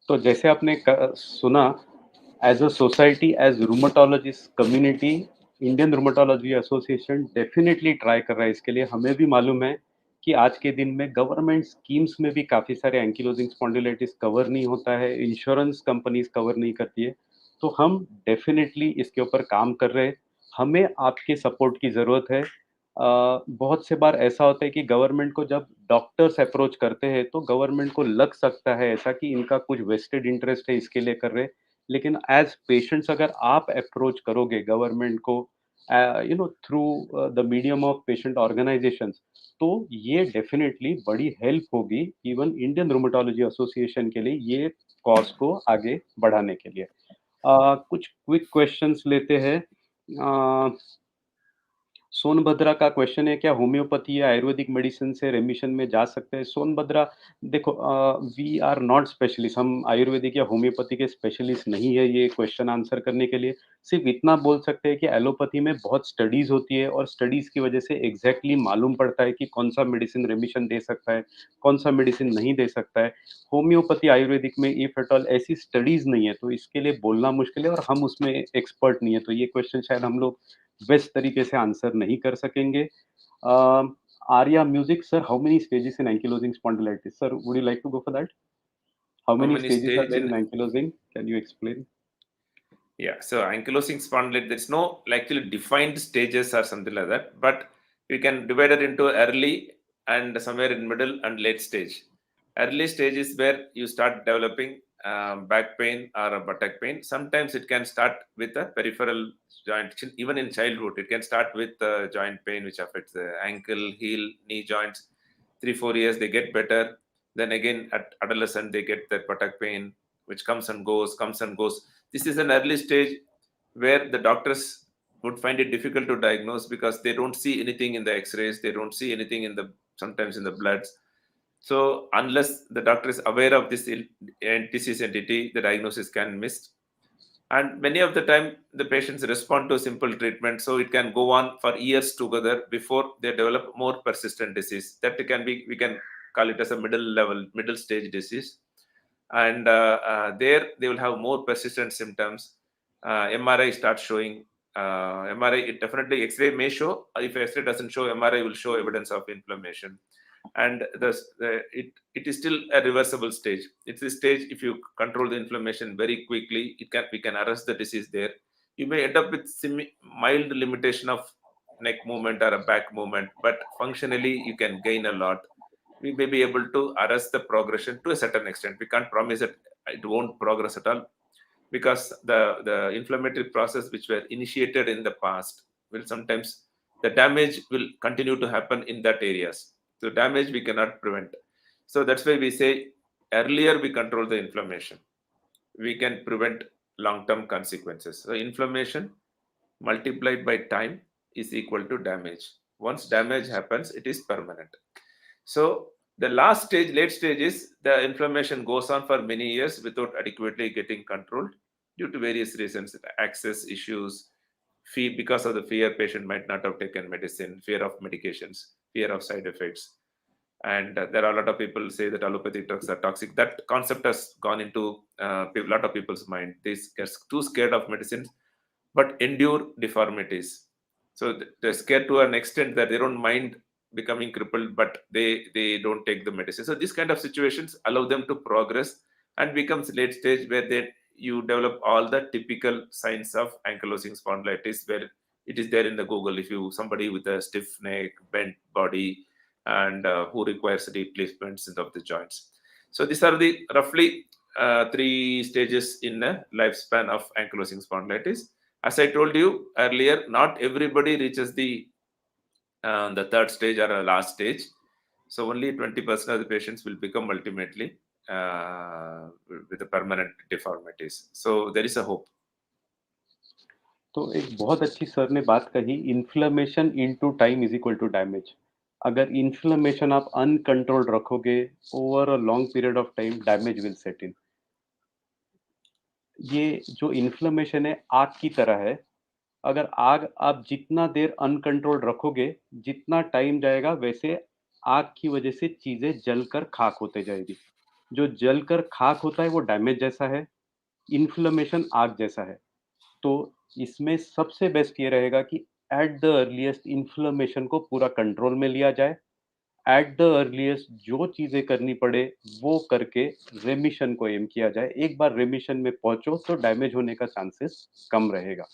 तो जैसे आपने सुना, as a society, as rheumatologist community, Indian rheumatology association definitely try कर रहा है इसके लिए. हमें भी मालूम है कि आज के दिन में गवर्नमेंट स्कीम्स में भी काफ़ी सारे एंकिलोजिंग स्पॉन्डिलाइटिस कवर नहीं होता है, इंश्योरेंस कंपनीज कवर नहीं करती है. तो हम डेफिनेटली इसके ऊपर काम कर रहे हैं. हमें आपके सपोर्ट की ज़रूरत है. बहुत से बार ऐसा होता है कि गवर्नमेंट को जब डॉक्टर्स अप्रोच करते हैं तो गवर्नमेंट को लग सकता है ऐसा कि इनका कुछ वेस्टेड इंटरेस्ट है इसके लिए कर रहे हैं. लेकिन एज पेशेंट्स अगर आप अप्रोच करोगे गवर्नमेंट को, through the medium of patient organisations, तो ये डेफिनेटली बड़ी हेल्प होगी इवन इंडियन रोमेटोलॉजी एसोसिएशन के लिए ये कॉज को आगे बढ़ाने के लिए। कुछ क्विक क्वेश्चंस लेते हैं। सोनभद्रा का क्वेश्चन है, क्या होम्योपैथी या आयुर्वेदिक मेडिसिन से रेमिशन में जा सकते हैं? सोनभद्रा, देखो, वी आर नॉट स्पेशलिस्ट, हम आयुर्वेदिक या होम्योपैथी के स्पेशलिस्ट नहीं है ये क्वेश्चन आंसर करने के लिए। सिर्फ इतना बोल सकते हैं कि एलोपैथी में बहुत स्टडीज होती है और स्टडीज की वजह से एग्जैक्टली मालूम पड़ता है कि कौन सा मेडिसिन रेमिशन दे सकता है, कौन सा मेडिसिन नहीं दे सकता है। होम्योपैथी आयुर्वेदिक में इफ एट ऑल ऐसी स्टडीज नहीं है, तो इसके लिए बोलना मुश्किल है और हम उसमें एक्सपर्ट नहीं है, तो ये क्वेश्चन शायद हम लोग बेस्ट तरीके से आंसर नहीं कर सकेंगे। Arya music, sir, how many stages in ankylosing spondylitis? Sir, would you like to go for that? How How many many stages are stage there in? In ankylosing? Can you explain? Yeah, so ankylosing spondylitis, there's no actually defined stages or something like that, but we can divide it into early and somewhere in middle and late stage. Early stage is where you start developing back pain or a buttock pain. Sometimes it can start with a peripheral joint, even in childhood. It can start with joint pain, which affects the ankle, heel, knee joints. 3, 4 years they get better. Then again at adolescent they get that buttock pain, which comes and goes, comes and goes. This is an early stage where the doctors would find it difficult to diagnose because they don't see anything in the x-rays, they don't see anything in the sometimes in the bloods. So unless the doctor is aware of this disease entity, the diagnosis can miss. And many of the time the patients respond to simple treatment, so it can go on for years together before they develop more persistent disease. That can be, we can call it as a middle level, middle stage disease. And there they will have more persistent symptoms. MRI starts showing, MRI, it definitely, X-ray may show. If X-ray doesn't show, MRI will show evidence of inflammation. And it is still a reversible stage. It's a stage, if you control the inflammation very quickly, we can arrest the disease there. You may end up with mild limitation of neck movement or a back movement, but functionally you can gain a lot. We may be able to arrest the progression to a certain extent. We can't promise that it won't progress at all, because the inflammatory process which were initiated in the past will sometimes, the damage will continue to happen in that areas. So damage we cannot prevent. So that's why we say earlier we control the inflammation, we can prevent long-term consequences. So inflammation multiplied by time is equal to damage. Once damage happens, it is permanent. So the last stage, late stage, is the inflammation goes on for many years without adequately getting controlled due to various reasons, access issues, fear, because of the fear, patient might not have taken medicine, fear of medications, fear of side effects. And there are a lot of people say that allopathic drugs are toxic. That concept has gone into a lot of people's mind. They get too scared of medicines, but endure deformities. So they're scared to an extent that they don't mind becoming crippled, but they don't take the medicine. So these kind of situations allow them to progress and becomes late stage, where they you develop all the typical signs of ankylosing spondylitis, where it is there in the Google. If you somebody with a stiff neck, bent body, and who requires replacements of the joints. So these are the roughly 3 stages in a lifespan of ankylosing spondylitis. As I told you earlier, not everybody reaches the third stage or a last stage. So only 20% of the patients will become ultimately with the permanent deformities. So there is a hope. तो एक बहुत अच्छी sir ने बात कही, inflammation into time is equal to damage. अगर inflammation आप uncontrolled रखोगे over a long period of time, damage will set in. ये जो इन्फ्लेमेशन है आग की तरह है। अगर आग आप जितना देर अनकंट्रोल्ड रखोगे, जितना टाइम जाएगा वैसे आग की वजह से चीजें जलकर खाक होते जाएगी। जो जलकर खाक होता है वो डैमेज जैसा है, इन्फ्लेमेशन आग जैसा है। तो इसमें सबसे बेस्ट ये रहेगा कि एट द अर्लीस्ट इन्फ्लेमेशन को पूरा कंट्रोल में लिया जाए। एट द अर्लीस्ट जो चीज़ें करनी पड़े वो करके रेमिशन को एम किया जाए। एक बार रेमिशन में पहुंचो तो डैमेज होने का चांसेस कम रहेगा।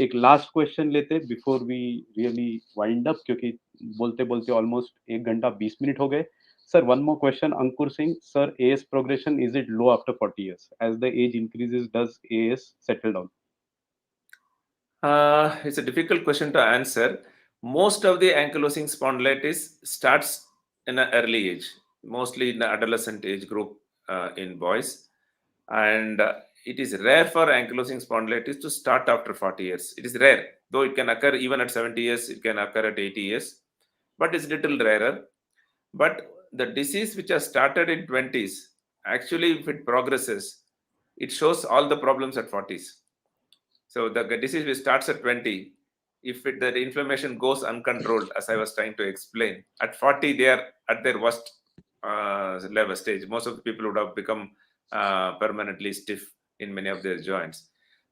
एक लास्ट क्वेश्चन लेते before we really wind up, क्योंकि बोलते-बोलते ऑलमोस्ट 1 घंटा 20 मिनट हो गए। Sir, one more question, Ankur Singh sir, AS progression is it low after 40 years? As the age increases does AS settle down? It's a difficult question to answer. Most of the ankylosing spondylitis starts in an early age, mostly in the adolescent age group in boys. And it is rare for ankylosing spondylitis to start after 40 years. It is rare, though it can occur even at 70 years, it can occur at 80 years, but it's little rarer. But the disease which has started in 20s, actually, if it progresses, it shows all the problems at 40s. So the disease which starts at 20, if the inflammation goes uncontrolled, as I was trying to explain, at 40 they are at their worst level stage. Most of the people would have become permanently stiff in many of their joints.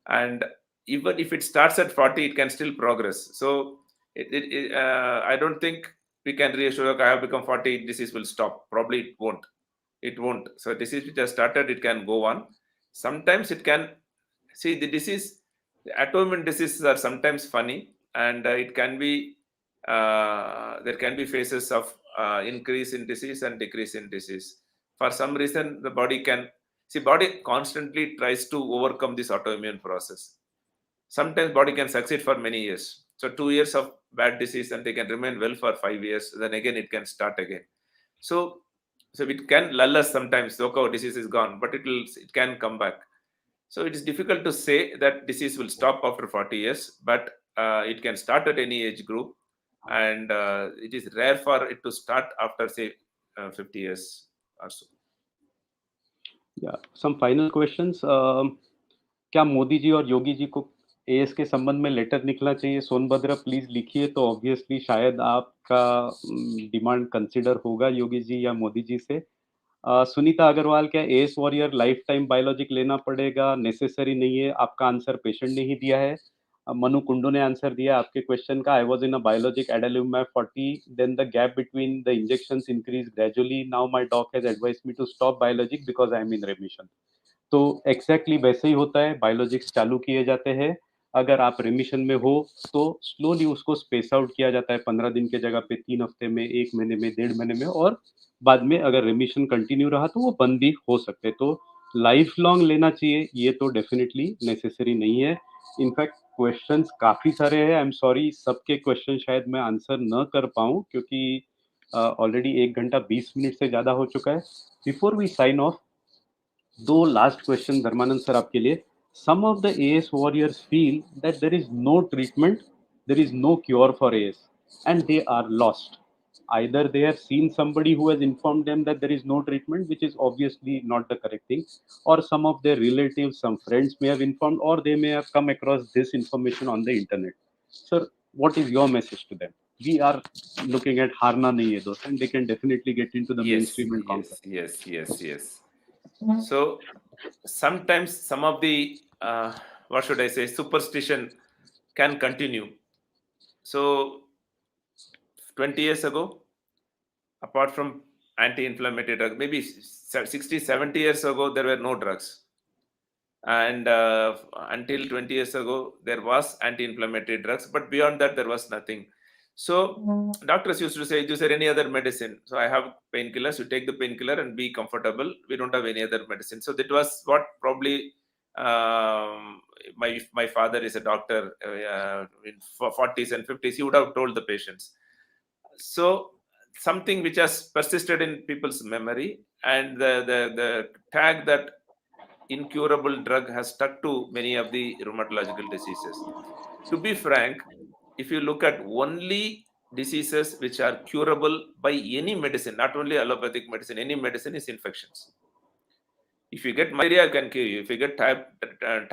And even if it starts at 40, it can still progress. So I don't think we can reassure, okay, I have become 40, disease will stop. Probably it won't. It won't. So disease which has started, it can go on. Sometimes it can, see the disease, the autoimmune diseases are sometimes funny, and it can be there can be phases of increase in disease and decrease in disease. For some reason, the body can, see, body constantly tries to overcome this autoimmune process. Sometimes body can succeed for many years. So 2 years of bad disease and they can remain well for 5 years. Then again it can start again. So it can lull us sometimes. Okay, disease is gone, but it can come back. So it is difficult to say that disease will stop after 40 years, but it can start at any age group, and it is rare for it to start after, say, 50 years or so. Yeah, some final questions. क्या मोदी जी और योगी जी को as के संबंध में letter निकलना चाहिए? Sonbhadra please लिखिए। तो ऑब्वियसली शायद आपका डिमांड कंसिडर होगा योगी जी या मोदी जी से। सुनीता अग्रवाल, क्या as warrior life time biologic लेना पड़ेगा? नेसेसरी नहीं है। आपका आंसर पेशेंट ने ही दिया है। मनु कुंडू ने आंसर दिया आपके क्वेश्चन का। I was in a biologic adalimumab 40, then the gap between the injections increase gradually, now my doc has advised me to stop biologic because I am in remission. तो exactly वैसे ही होता है, biologics चालू किए जाते हैं। अगर आप रिमिशन में हो तो स्लोली उसको स्पेस आउट किया जाता है, 15 दिन के जगह पे 3 हफ्ते में, 1 महीने में, 1.5 महीने में, और बाद में अगर रिमिशन कंटिन्यू रहा तो वो बंद भी हो सकते हैं। तो लाइफ लॉन्ग लेना चाहिए ये तो डेफिनेटली नेसेसरी नहीं है। इनफैक्ट क्वेश्चंस काफ़ी सारे हैं। आई एम सॉरी, सबके क्वेश्चन शायद मैं आंसर न कर पाऊँ क्योंकि ऑलरेडी 1 घंटा 20 मिनट से ज़्यादा हो चुका है। बिफोर वी साइन ऑफ, दो लास्ट क्वेश्चन धर्मानंद सर आपके लिए। Some of the AS warriors feel that there is no treatment, there is no cure for AS, and they are lost. Either they have seen somebody who has informed them that there is no treatment, which is obviously not the correct thing, or some of their relatives, some friends may have informed, or they may have come across this information on the internet. Sir, what is your message to them? We are looking at harna nahi hai dost, and they can definitely get into the Yes, mainstream and yes, conquer. yes, yes, yes. So sometimes some of the what should I say, superstition can continue. So 20 years ago, apart from anti-inflammatory drugs, maybe 60, 70 years ago, there were no drugs. And until 20 years ago, there was anti-inflammatory drugs, but beyond that, there was nothing. So doctors used to say, is there any other medicine? So I have painkillers, you take the painkiller and be comfortable. We don't have any other medicine. So that was what probably my father is a doctor in 40s and 50s. He would have told the patients. So something which has persisted in people's memory, and the tag that incurable drug has stuck to many of the rheumatological diseases. To be frank, if you look at only diseases which are curable by any medicine, not only allopathic medicine, any medicine, is infections. If you get malaria, I can cure you. If you get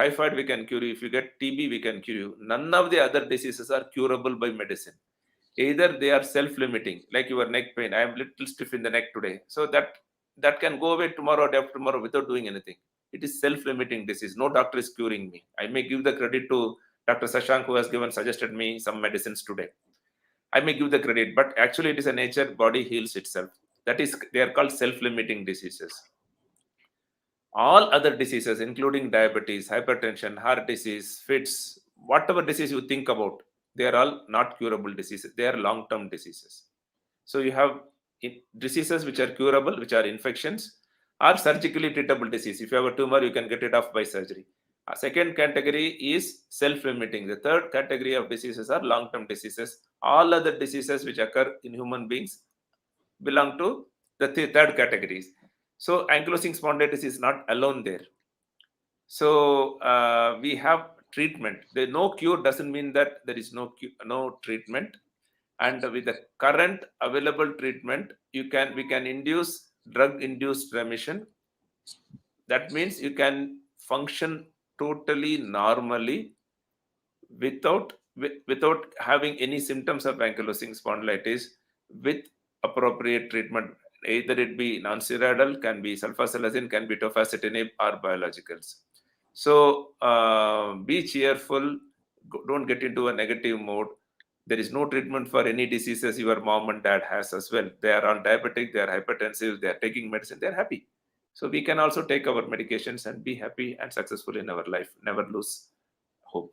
typhoid, we can cure you. If you get TB, we can cure you. None of the other diseases are curable by medicine. Either they are self-limiting, like your neck pain. I am little stiff in the neck today, so that can go away tomorrow or day after tomorrow without doing anything. It is self-limiting disease. No doctor is curing me. I may give the credit to Dr. Sashank, who has suggested me some medicines today. I may give the credit, but actually it is a nature, body heals itself. That is, they are called self-limiting diseases. All other diseases, including diabetes, hypertension, heart disease, fits, whatever disease you think about, they are all not curable diseases. They are long-term diseases. So you have diseases which are curable, which are infections, or surgically treatable disease. If you have a tumor, you can get it off by surgery. Second category is self-limiting. The third category of diseases are long-term diseases. All other diseases which occur in human beings belong to the third categories. So ankylosing spondylitis is not alone there. So we have treatment. The no cure doesn't mean that there is no treatment. And with the current available treatment, we can induce drug-induced remission. That means you can function totally normally without having any symptoms of ankylosing spondylitis with appropriate treatment. Either it be non-steroidal, can be sulfasalazine, can be tofacitinib or biologicals. So be cheerful, don't get into a negative mode. There is no treatment for any diseases your mom and dad has as well. They are on diabetic, they are hypertensive, they are taking medicine, they are happy. So we can also take our medications and be happy and successful in our life. Never lose hope.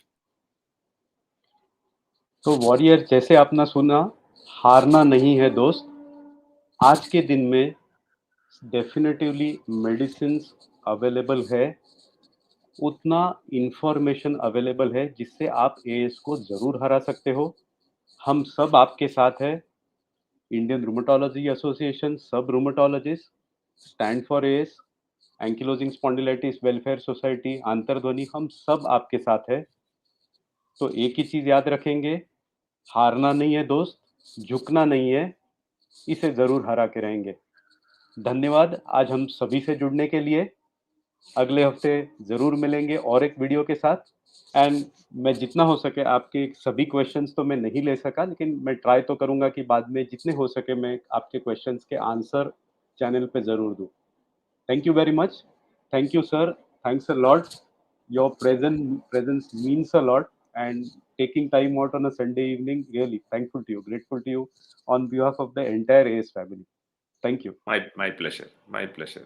तो warrior, जैसे आपने सुना, हारना नहीं है दोस्त। आज के दिन में डेफिनेटिवली मेडिसिन्स अवेलेबल है, उतना इंफॉर्मेशन अवेलेबल है जिससे आप एएस को ज़रूर हरा सकते हो। हम सब आपके साथ हैं। इंडियन रूमेटोलॉजी एसोसिएशन, सब rheumatologist, stand for AS, ankylosing spondylitis welfare society, Antardhwani, हम सब आपके साथ हैं। तो एक ही चीज़ याद रखेंगे, हारना नहीं है दोस्त, झुकना नहीं है, इसे ज़रूर हरा के रहेंगे। धन्यवाद आज हम सभी से जुड़ने के लिए। अगले हफ्ते ज़रूर मिलेंगे और एक वीडियो के साथ। एंड मैं जितना हो सके आपके सभी क्वेश्चंस तो मैं नहीं ले सका, लेकिन मैं ट्राई तो करूँगा कि बाद में जितने हो सके मैं आपके क्वेश्चंस के आंसर चैनल पे ज़रूर दूँ। Thank you very much. Thank you, sir. Thanks a lot. Your presence means a lot, and taking time out on a Sunday evening, really thankful to you, grateful to you on behalf of the entire ACE family. Thank you. My pleasure. My pleasure.